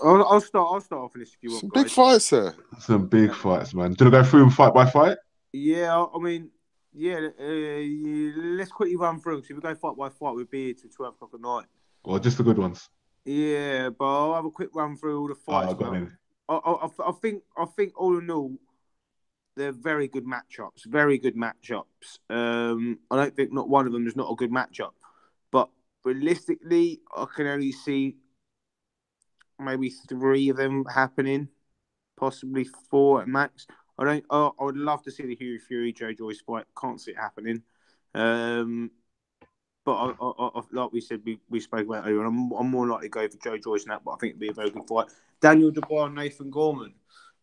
I'll start off with this if you want. Some big fights there. Some big fights, man. Do I go through them fight by fight? Yeah, I mean, let's quickly run through. So if we go fight by fight, we'll be here till 12 o'clock at night. Or just the good ones? Yeah, but I'll have a quick run through all the fights. I think all in all, they're very good matchups. Very good matchups. I don't think not one of them is not a good matchup. But realistically, I can only see maybe 3 of them happening, possibly 4 at max. I would love to see the Hughie Fury Joe Joyce fight. Can't see it happening. But I like we said, we spoke about earlier. I'm more likely to go for Joe Joyce than that, but I think it'd be a very good fight. Daniel Dubois and Nathan Gorman.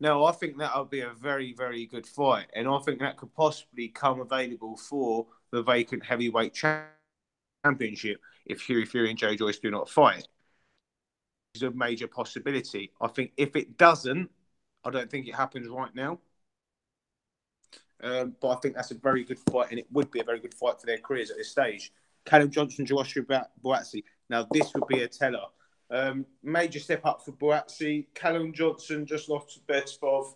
Now, I think that would be a very, very good fight, and I think that could possibly come available for the vacant heavyweight championship if Hughie Fury and Joe Joyce do not fight. It's a major possibility. I think if it doesn't, I don't think it happens right now. But I think that's a very good fight, and it would be a very good fight for their careers at this stage. Callum Johnson, Joshua Buatsi. Now, this would be a teller. Major step up for Buatsi. Callum Johnson just lost to Betspov.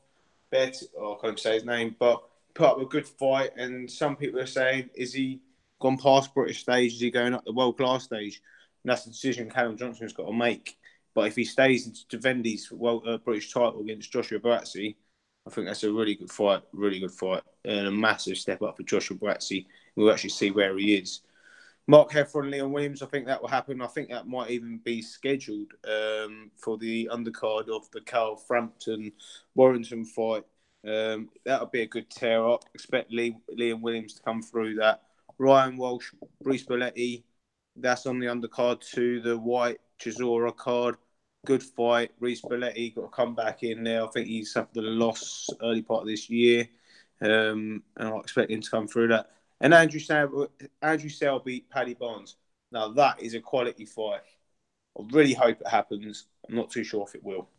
I can't even say his name, but put up a good fight. And some people are saying, is he gone past British stage? Is he going up the world class stage? And that's the decision Callum Johnson's got to make. But if he stays to defend his British title against Joshua Buatsi, I think that's a really good fight, and a massive step up for Joshua Buatsi. We'll actually see where he is. Mark Heffron and Leon Williams, I think that will happen. I think that might even be scheduled for the undercard of the Carl Frampton-Warrington fight. That'll be a good tear-up. Expect Leon Williams to come through that. Ryan Walsh, Reece Belletti, that's on the undercard to the White Chisora card. Good fight. Reece Belletti got to come back in there. I think he suffered a loss early part of this year. And I expect him to come through that. And Andrew Selby, Paddy Barnes. Now, that is a quality fight. I really hope it happens. I'm not too sure if it will.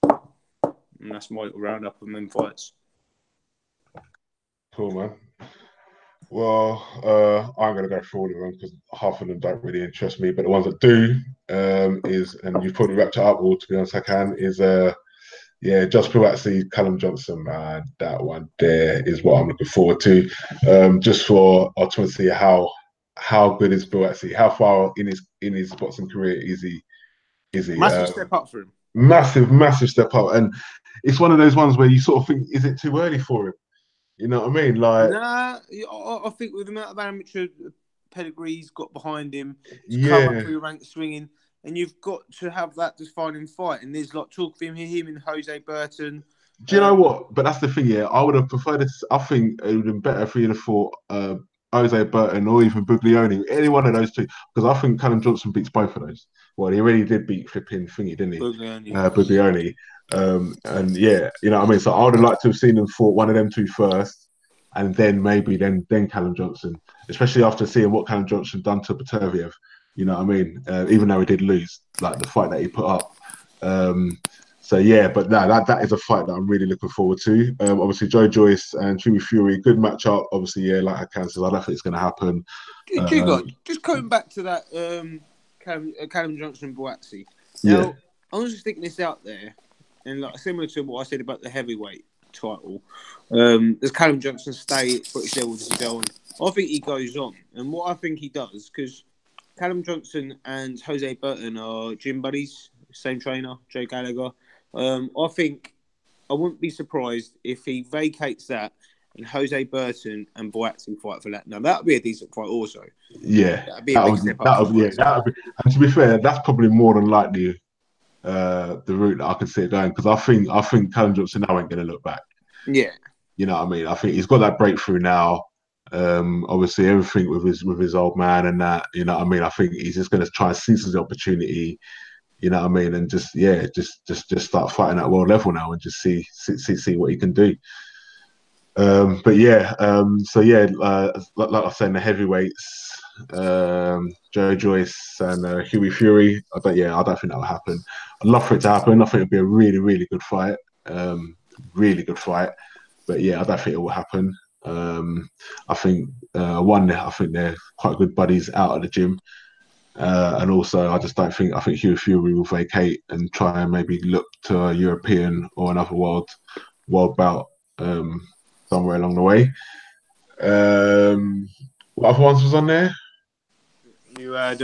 And that's my little roundup of them fights. Cool, man. Well, I'm going to go through all of them because half of them don't really interest me. But the ones that do and you've probably wrapped it up all, to be honest, I can, is Josh Buatsi, Callum Johnson, man. That one there is what I'm looking forward to. Just for, I just want to see how good is Buatsi? How far in his boxing career is he? Is he? Massive step up for him. Massive step up, and it's one of those ones where you sort of think, is it too early for him? You know what I mean? Like, nah, I think with the amount of amateur pedigree he's got behind him, he's come up through ranks swinging, and you've got to have that defining fight. And there's like talk of him and Jose Burton. Do you know what? But that's the thing, yeah. I would have preferred it. I think it would have been better if he'd have fought Jose Burton or even Buglioni, any one of those two, because I think Callum Johnson beats both of those. Well, he already did beat flipping thingy, didn't he? Buglioni. And yeah, you know what I mean? So I would have liked to have seen them fought one of them two first, and then maybe then Callum Johnson, especially after seeing what Callum Johnson done to Peterviev. You know what I mean? Even though he did lose, like the fight that he put up. So yeah, but that is a fight that I'm really looking forward to. Obviously, Joe Joyce and Hughie Fury, good matchup. Obviously, yeah, like Hakan says, I don't think it's going to happen. Just coming back to that Callum Johnson Boatsy. Yeah. Now, I was just thinking this out there, and like similar to what I said about the heavyweight title, does Callum Johnson stay at British level? Does he go on? I think he goes on, and what I think he does, because Callum Johnson and Jose Burton are gym buddies, same trainer, Joe Gallagher. I think I wouldn't be surprised if he vacates that and Jose Burton and Boatsy fight for that. Now that would be a decent fight, also. Yeah, that'd be a big step up. And to be fair, that's probably more than likely the route that I could see it going, because I think Callum Johnson now ain't going to look back. Yeah, you know what I mean. I think he's got that breakthrough now. Obviously, everything with his old man and that. You know what I mean. I think he's just going to try and seize the opportunity. You know what I mean, and just start fighting at world level now and just see what he can do. But yeah, so yeah, like I said, in the heavyweights, Joe Joyce and Hughie Fury. I don't think that will happen. I'd love for it to happen. I think it'd be a really good fight, really good fight. But yeah, I don't think it will happen. I think I think they're quite good buddies out of the gym. And also, I think Hugh Fury will vacate and try and maybe look to a European or another world bout somewhere along the way. What other ones was on there? You had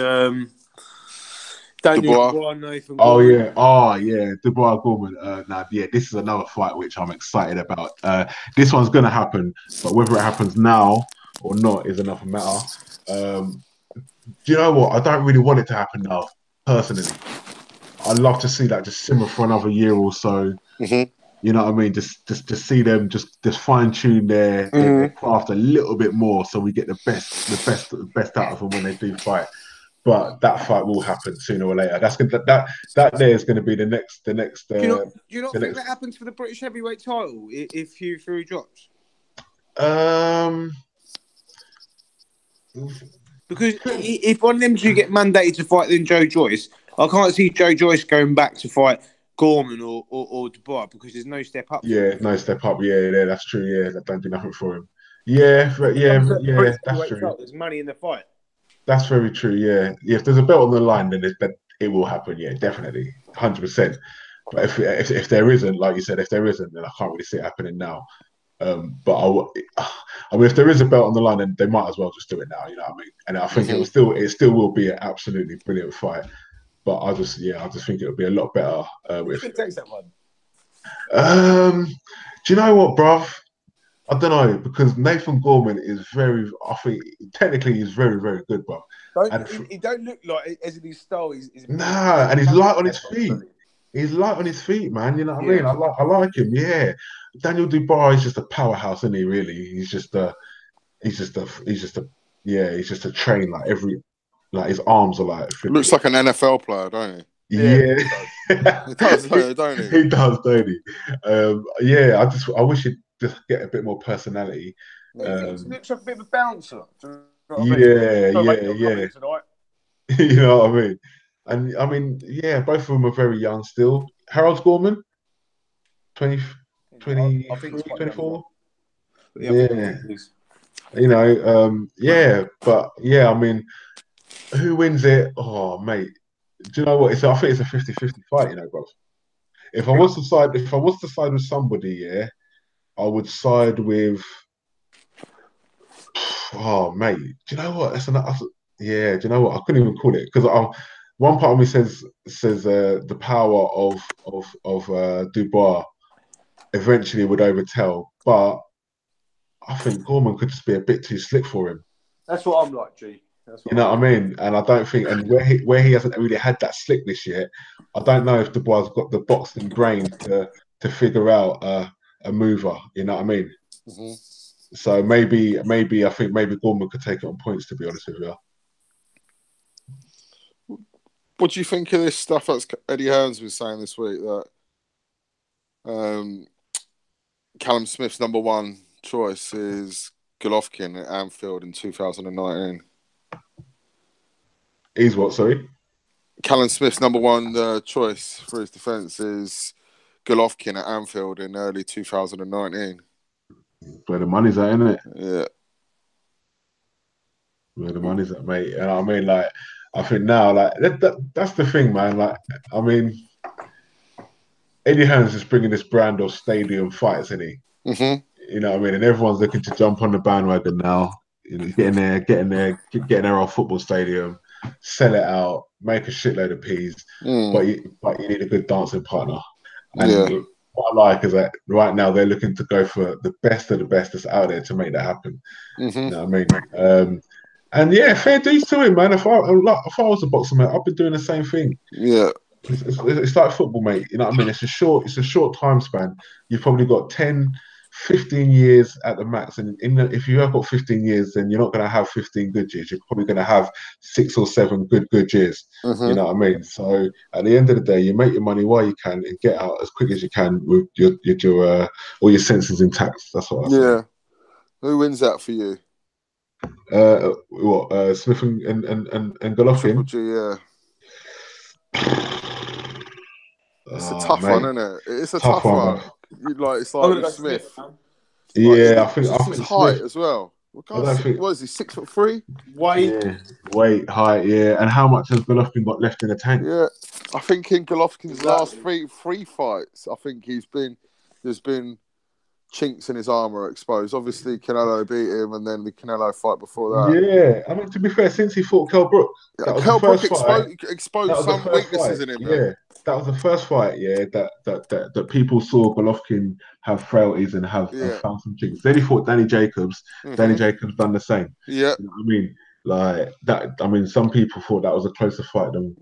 Daniel Dubois, Nathan Gorman. Dubois Gorman. This is another fight which I'm excited about. This one's going to happen, but whether it happens now or not is another matter. Do you know what? I don't really want it to happen now, personally. I'd love to see that just simmer for another year or so. Mm-hmm. You know what I mean? Just see them just fine tune their craft a little bit more, so we get the best out of them when they do fight. But that fight will happen sooner or later. That there is going to be the next. Do you not think that happens for the British heavyweight title if Hugh Fury drops? Because if one of them two get mandated to fight then Joe Joyce, I can't see Joe Joyce going back to fight Gorman or Dubois, because there's no step up. Yeah, no step up. Yeah, that's true. Yeah, that don't do nothing for him. Yeah, that's true. There's money in the fight. That's very true. Yeah, if there's a belt on the line, then it will happen. Yeah, definitely, 100%. But if there isn't, like you said, then I can't really see it happening now. But I mean, if there is a belt on the line, then they might as well just do it now. You know what I mean? And I think it still will be an absolutely brilliant fight. But I just think it would be a lot better. Who takes that one? Do you know what, bruv? I don't know, because Nathan Gorman is I think technically he's very, very good, bruv. He don't look like, as in his style, he's and he's light on his feet. He's light on his feet, man. You know what I mean? I like him. Yeah, Daniel Dubois is just a powerhouse, isn't he? Really, he's just a train. Like his arms are like. Looks like an NFL player, don't he? Yeah. He does, don't he? He does, don't he? I wish he'd just get a bit more personality. He looks like a bit of a bouncer. Yeah. You know what I mean? And I mean, yeah, both of them are very young still. Harold Gorman, 23, 24. Yeah. You know, but yeah, I mean, who wins it? Oh, mate. Do you know what? I think it's a 50-50 fight, you know, bro. If I was to side with somebody, yeah, I would side with. Oh, mate. Do you know what? Do you know what? I couldn't even call it, because one part of me says the power of Dubois eventually would overtell, but I think Gorman could just be a bit too slick for him. That's what I'm like, G. You know what I mean? And I don't think, and where he hasn't really had that slickness yet, I don't know if Dubois has got the boxing brain to figure out a mover. You know what I mean? Mm-hmm. So maybe I think maybe Gorman could take it on points. To be honest with you. What do you think of this stuff that Eddie Hearns was saying this week that Callum Smith's #1 choice is Golovkin at Anfield in 2019? He's what? Sorry. Callum Smith's #1 choice for his defence is Golovkin at Anfield in early 2019. Where the money's at, isn't it? Yeah. Where the money's at, mate. And I mean, like, I think now, like, that's the thing, man. Like, I mean, Eddie Hearns is bringing this brand of stadium fights, isn't he? Mm-hmm. You know what I mean? And everyone's looking to jump on the bandwagon now. You know, getting there our football stadium, sell it out, make a shitload of peas, but you need a good dancing partner. And what I like is that right now they're looking to go for the best of the best that's out there to make that happen. Mm-hmm. You know what I mean? And yeah, fair dues to him, man. If I was a boxer, mate, I'd be doing the same thing. Yeah. It's like football, mate. You know what I mean? It's a short time span. You've probably got 10, 15 years at the max. And if you have got 15 years, then you're not going to have 15 good years. You're probably going to have 6 or 7 good years. Mm-hmm. You know what I mean? So at the end of the day, you make your money while you can and get out as quick as you can with your all your senses intact. That's what I say. Yeah. Who wins that for you? Smith and Golovkin? Triple G, yeah. It's a tough one, isn't it? It's a tough one. It's like Smith. Yeah, I think his height Smith as well. What is he? 6'3"? Weight, height, yeah. And how much has Golovkin got left in the tank? Yeah, I think in Golovkin's last three fights, I think there's been chinks in his armour exposed. Obviously, Canelo beat him, and then the Canelo fight before that. Yeah, I mean, to be fair, since he fought Kell Brook, Kell Brook exposed some weaknesses in him. Yeah, that was the first fight. Yeah, that people saw Golovkin have frailties and have found some chinks. Then he fought Danny Jacobs. Mm-hmm. Danny Jacobs done the same. Yeah, you know what I mean, like that. I mean, some people thought that was a closer fight than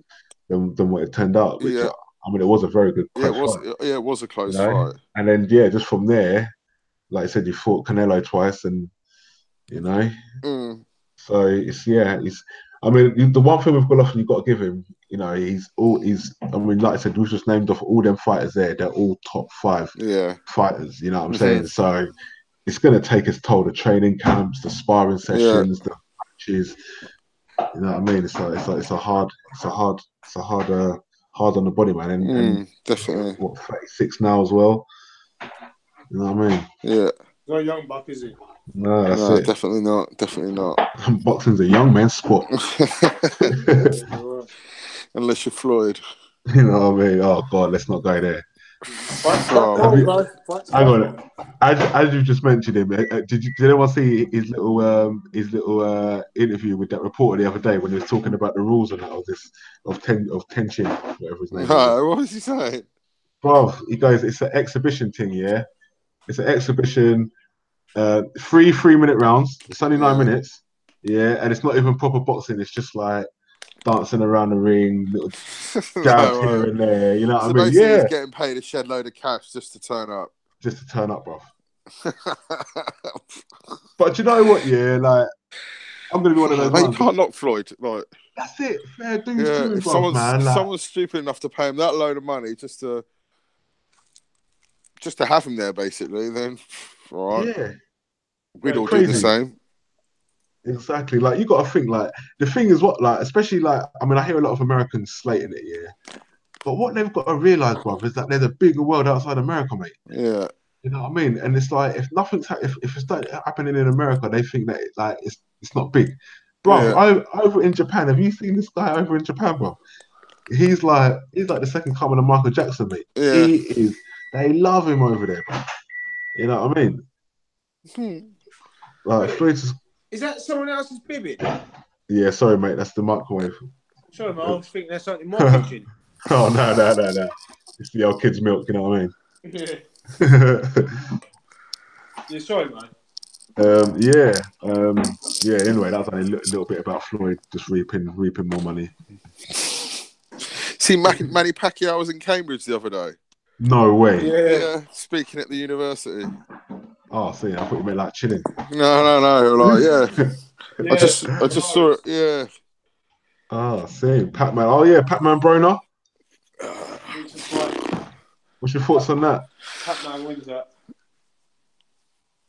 what it turned out. Which, I mean, it was a very good fight. It was a close fight. And then just from there, like I said, you fought Canelo twice, and you know, so it's. I mean, the one thing with Golovkin you've got to give him, you know, I mean, like I said, we've just named off all them fighters there. They're all top 5 fighters. You know what I'm saying? So it's going to take its toll. The training camps, the sparring sessions, the matches. You know what I mean? It's hard on the body, man. And definitely. What, 36 now as well? You know what I mean? Yeah. Not a young buck, is he? No, that's it. Definitely not. Boxing's a young man's sport. Unless you're Floyd. You know what I mean? Oh, God, let's not go there. Hang on. As you just mentioned him, did anyone see his little interview with that reporter the other day when he was talking about the rules and that of tension, whatever his name is? What was he saying? Bro, he goes, it's an exhibition thing, yeah? It's an exhibition, 3-minute rounds. It's only 9 minutes, yeah? And it's not even proper boxing. It's just like dancing around the ring, little jabs here and there. You know what I mean? Yeah. He's getting paid a shed load of cash just to turn up. Bro. But you know what? Yeah, like I'm gonna be one of those. You can't knock Floyd. Like that's it. Fair dues to him, if bro, man. Like, someone's stupid enough to pay him that load of money just to have him there, basically, then all right. Yeah, we'd all do the same. Exactly. Like you got to think. Like the thing is, what like especially like I mean, I hear a lot of Americans slating it, yeah. But what they've got to realise, bro, is that there's a bigger world outside America, mate. Yeah. You know what I mean? And it's like if it's not happening in America, they think that it's not big, bro. Over in Japan, have you seen this guy over in Japan, bro? He's like the second coming of Michael Jackson, mate. Yeah. He is. They love him over there, bro. You know what I mean? Like Floyd's. Is that someone else's bibbit? Yeah, sorry, mate. That's the microwave. Sorry, man, I was thinking there's something in my kitchen. Oh, no. It's the old kid's milk, you know what I mean? Yeah, sorry, man. Anyway, that was only a little bit about Floyd just reaping more money. See, Manny Pacquiao was in Cambridge the other day. No way. Yeah, speaking at the university. Oh, see, I thought you meant like chilling. No. Like, yeah. I just saw it. Yeah. Oh, see, Pac-Man. Oh, yeah, Pac-Man Broner. What's your thoughts on that? Pac-Man wins that.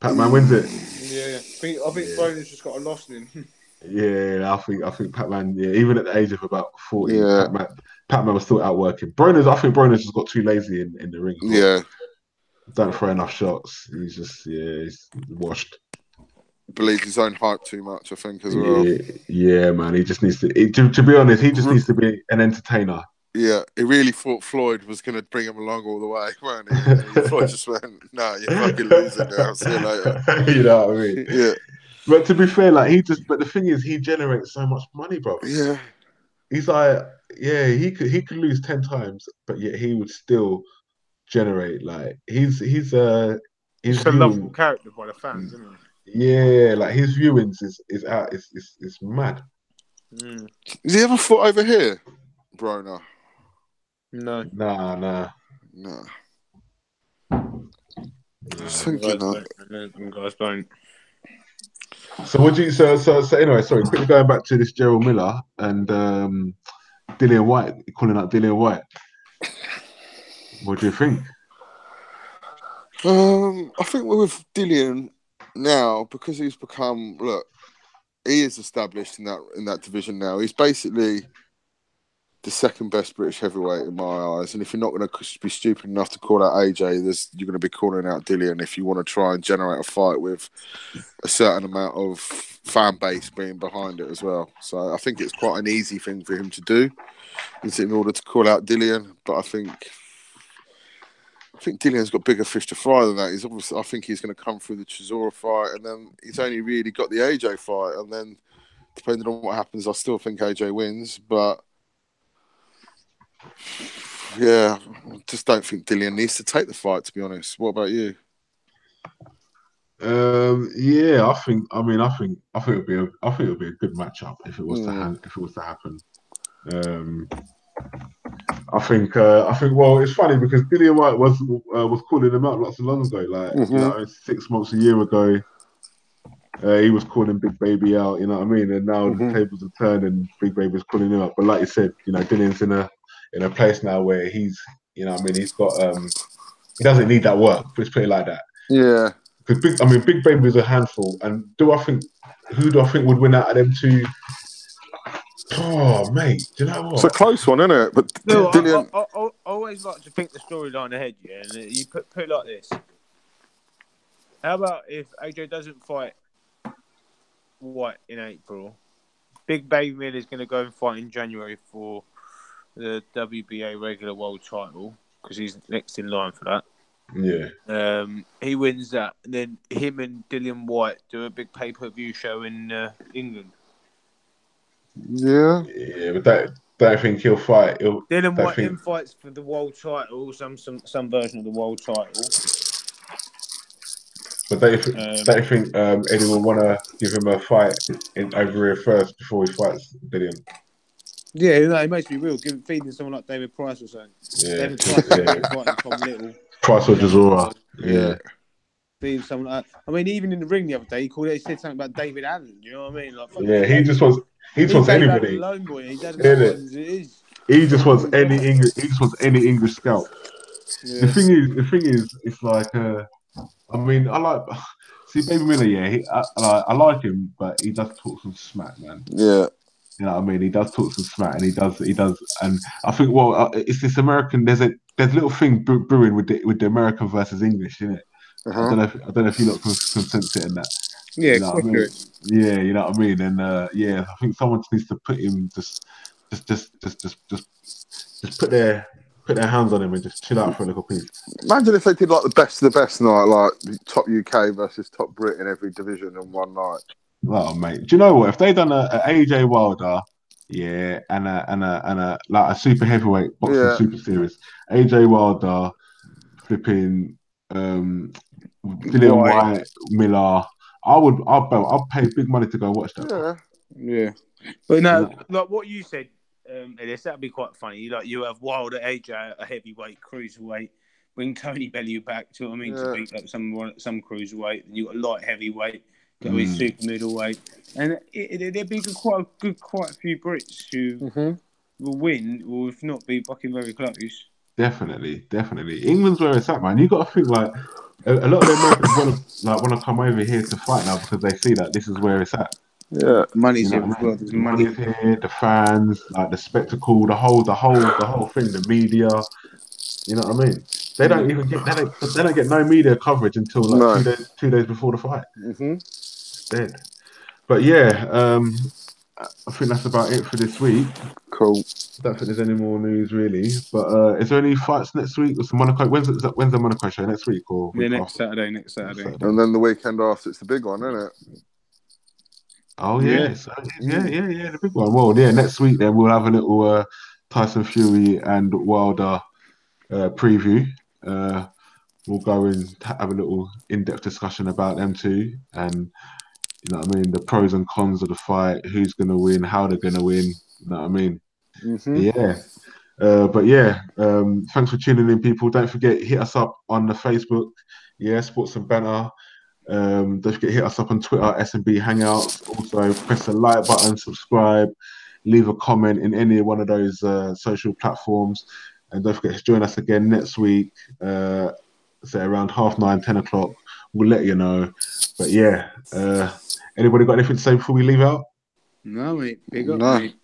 Pac-Man wins it. Yeah. I think Broner's just got a loss in him. Yeah, I think Pac-Man. Yeah, even at the age of about 40, yeah. Pac-Man was still outworking. I think Broner's just got too lazy in the ring. Yeah. Don't throw enough shots. He's just he's washed. Believes his own hype too much, I think, as well. Yeah, man. He just needs to be honest, he just needs to be an entertainer. Yeah, he really thought Floyd was going to bring him along all the way, weren't he? Floyd just went, "No, you're fucking losing now. See you later." You know what I mean? Yeah. But to be fair, but the thing is, he generates so much money, bro. Yeah. He's like, he could lose 10 times, but yet he would still generate he's a lovable character by the fans, isn't he? Yeah, like his viewings is mad. Has he ever fought over here, Broner? No. Nah. I was thinking that. Guys don't. So what do you so anyway, sorry, quickly going back to this Gerald Miller and Dillian White, calling out Dillian White. What do you think? I think we're with Dillian now because he's become he is established in that division now. He's basically the second best British heavyweight in my eyes. And if you're not going to be stupid enough to call out AJ, you're going to be calling out Dillian if you want to try and generate a fight with a certain amount of fan base being behind it as well. So I think it's quite an easy thing for him to do in order to call out Dillian. But I think Dillian's got bigger fish to fry than that. I think he's going to come through the Chisora fight, and then he's only really got the AJ fight. And then, depending on what happens, I still think AJ wins. But yeah, I just don't think Dillian needs to take the fight. To be honest, what about you? I think it'll be a good matchup if it was to happen. I think. Well, it's funny because Dillian White was calling him out not so long ago. 6 months, a year ago, he was calling Big Baby out. You know what I mean? And now the tables have turned, and Big Baby's calling him out. But like you said, Dillian's in a place now where he's, he's got he doesn't need that work. Let's put it like that. Yeah. Because Big Baby's a handful, and who do I think would win out of them two? Oh, mate, do you know what? It's a close one, isn't it? But no, Dillian... I always like to think the storyline ahead, yeah. And you put it like this: how about if AJ doesn't fight White in April? Big Baby Mill is going to go and fight in January for the WBA regular world title because he's next in line for that. Yeah. He wins that, and then him and Dillian White do a big pay-per-view show in England. Yeah. Yeah, but don't think he'll fight. Dillian White then fights for the world title, some version of the world title. But don't think Eddie will want to give him a fight over here first before he fights Dillian. Yeah, it makes me real. Feeding someone like David Price or something. Yeah. David Price fighting Tom Little. Price or Chisora. Yeah. Feeding someone like that. I mean, even in the ring the other day, he said something about David Allen. Do you know what I mean? He just wants anybody. Alone boy. He just wants any English scalp. Yeah. The thing is, it's like Baby Miller. Yeah, I like him, but he does talk some smack, man. Yeah. You know what I mean? He does talk some smack, and he does, and I think it's this American. There's a little thing brewing with the American versus English, isn't it? Uh-huh. I don't know if you lot can sense it in that. Yeah, you know what I mean? Yeah, you know what I mean. And I think someone needs to put him just put their hands on him and just chill out for a little piece. Imagine if they did like the best of the best night, like top UK versus top Brit in every division in one night. Oh, mate. Do you know what? If they done a AJ Wilder yeah, and a like a super heavyweight boxing super series. AJ Wilder, flipping Dillian White. White, Miller. I'll pay big money to go watch that. Yeah. But no, You know? like what you said, Ellis, that'd be quite funny. Like you have Wilder, AJ, a heavyweight, cruiserweight, bring Tony Bellew back. Do you know what I mean? To beat up some cruiserweight, and you got a light heavyweight, go with super middleweight, and there'd be quite a few Brits who will win, or if not, be fucking very close. Definitely. England's where it's at, man. You got to think like a lot of the Americans want to come over here to fight now because they see that this is where it's at. Yeah, money's You know here as what I well. mean? There's The money. money's here, the fans, like the spectacle, the whole thing, the media. You know what I mean? They don't even get they don't get no media coverage until like no. 2 days before the fight. It's dead. But yeah, I think that's about it for this week. Cool. I don't think there's any more news really. But is there any fights next week? What's the Monaco? When's the Monaco show next week or week Next after? Saturday. Next Saturday. And then the weekend after, it's the big one, isn't it? Oh yeah, the big one. Well, yeah, next week then we'll have a little Tyson Fury and Wilder preview. We'll go and have a little in-depth discussion about them too, and you know what I mean, the pros and cons of the fight, who's going to win, how they're going to win. You know what I mean? Yeah. But yeah, thanks for tuning in, people. Don't forget, hit us up on the Facebook, Sports and Banter. Don't forget, hit us up on Twitter, S&B Hangouts. Also, press the like button, subscribe, leave a comment in any one of those social platforms. And don't forget to join us again next week, say around 9:30, 10 o'clock. We'll let you know. But yeah, anybody got anything to say before we leave out? No, mate. Big up, mate.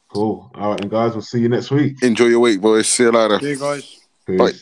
Cool. All right, and guys, we'll see you next week. Enjoy your week, boys. See you later. See you guys. Peace. Bye.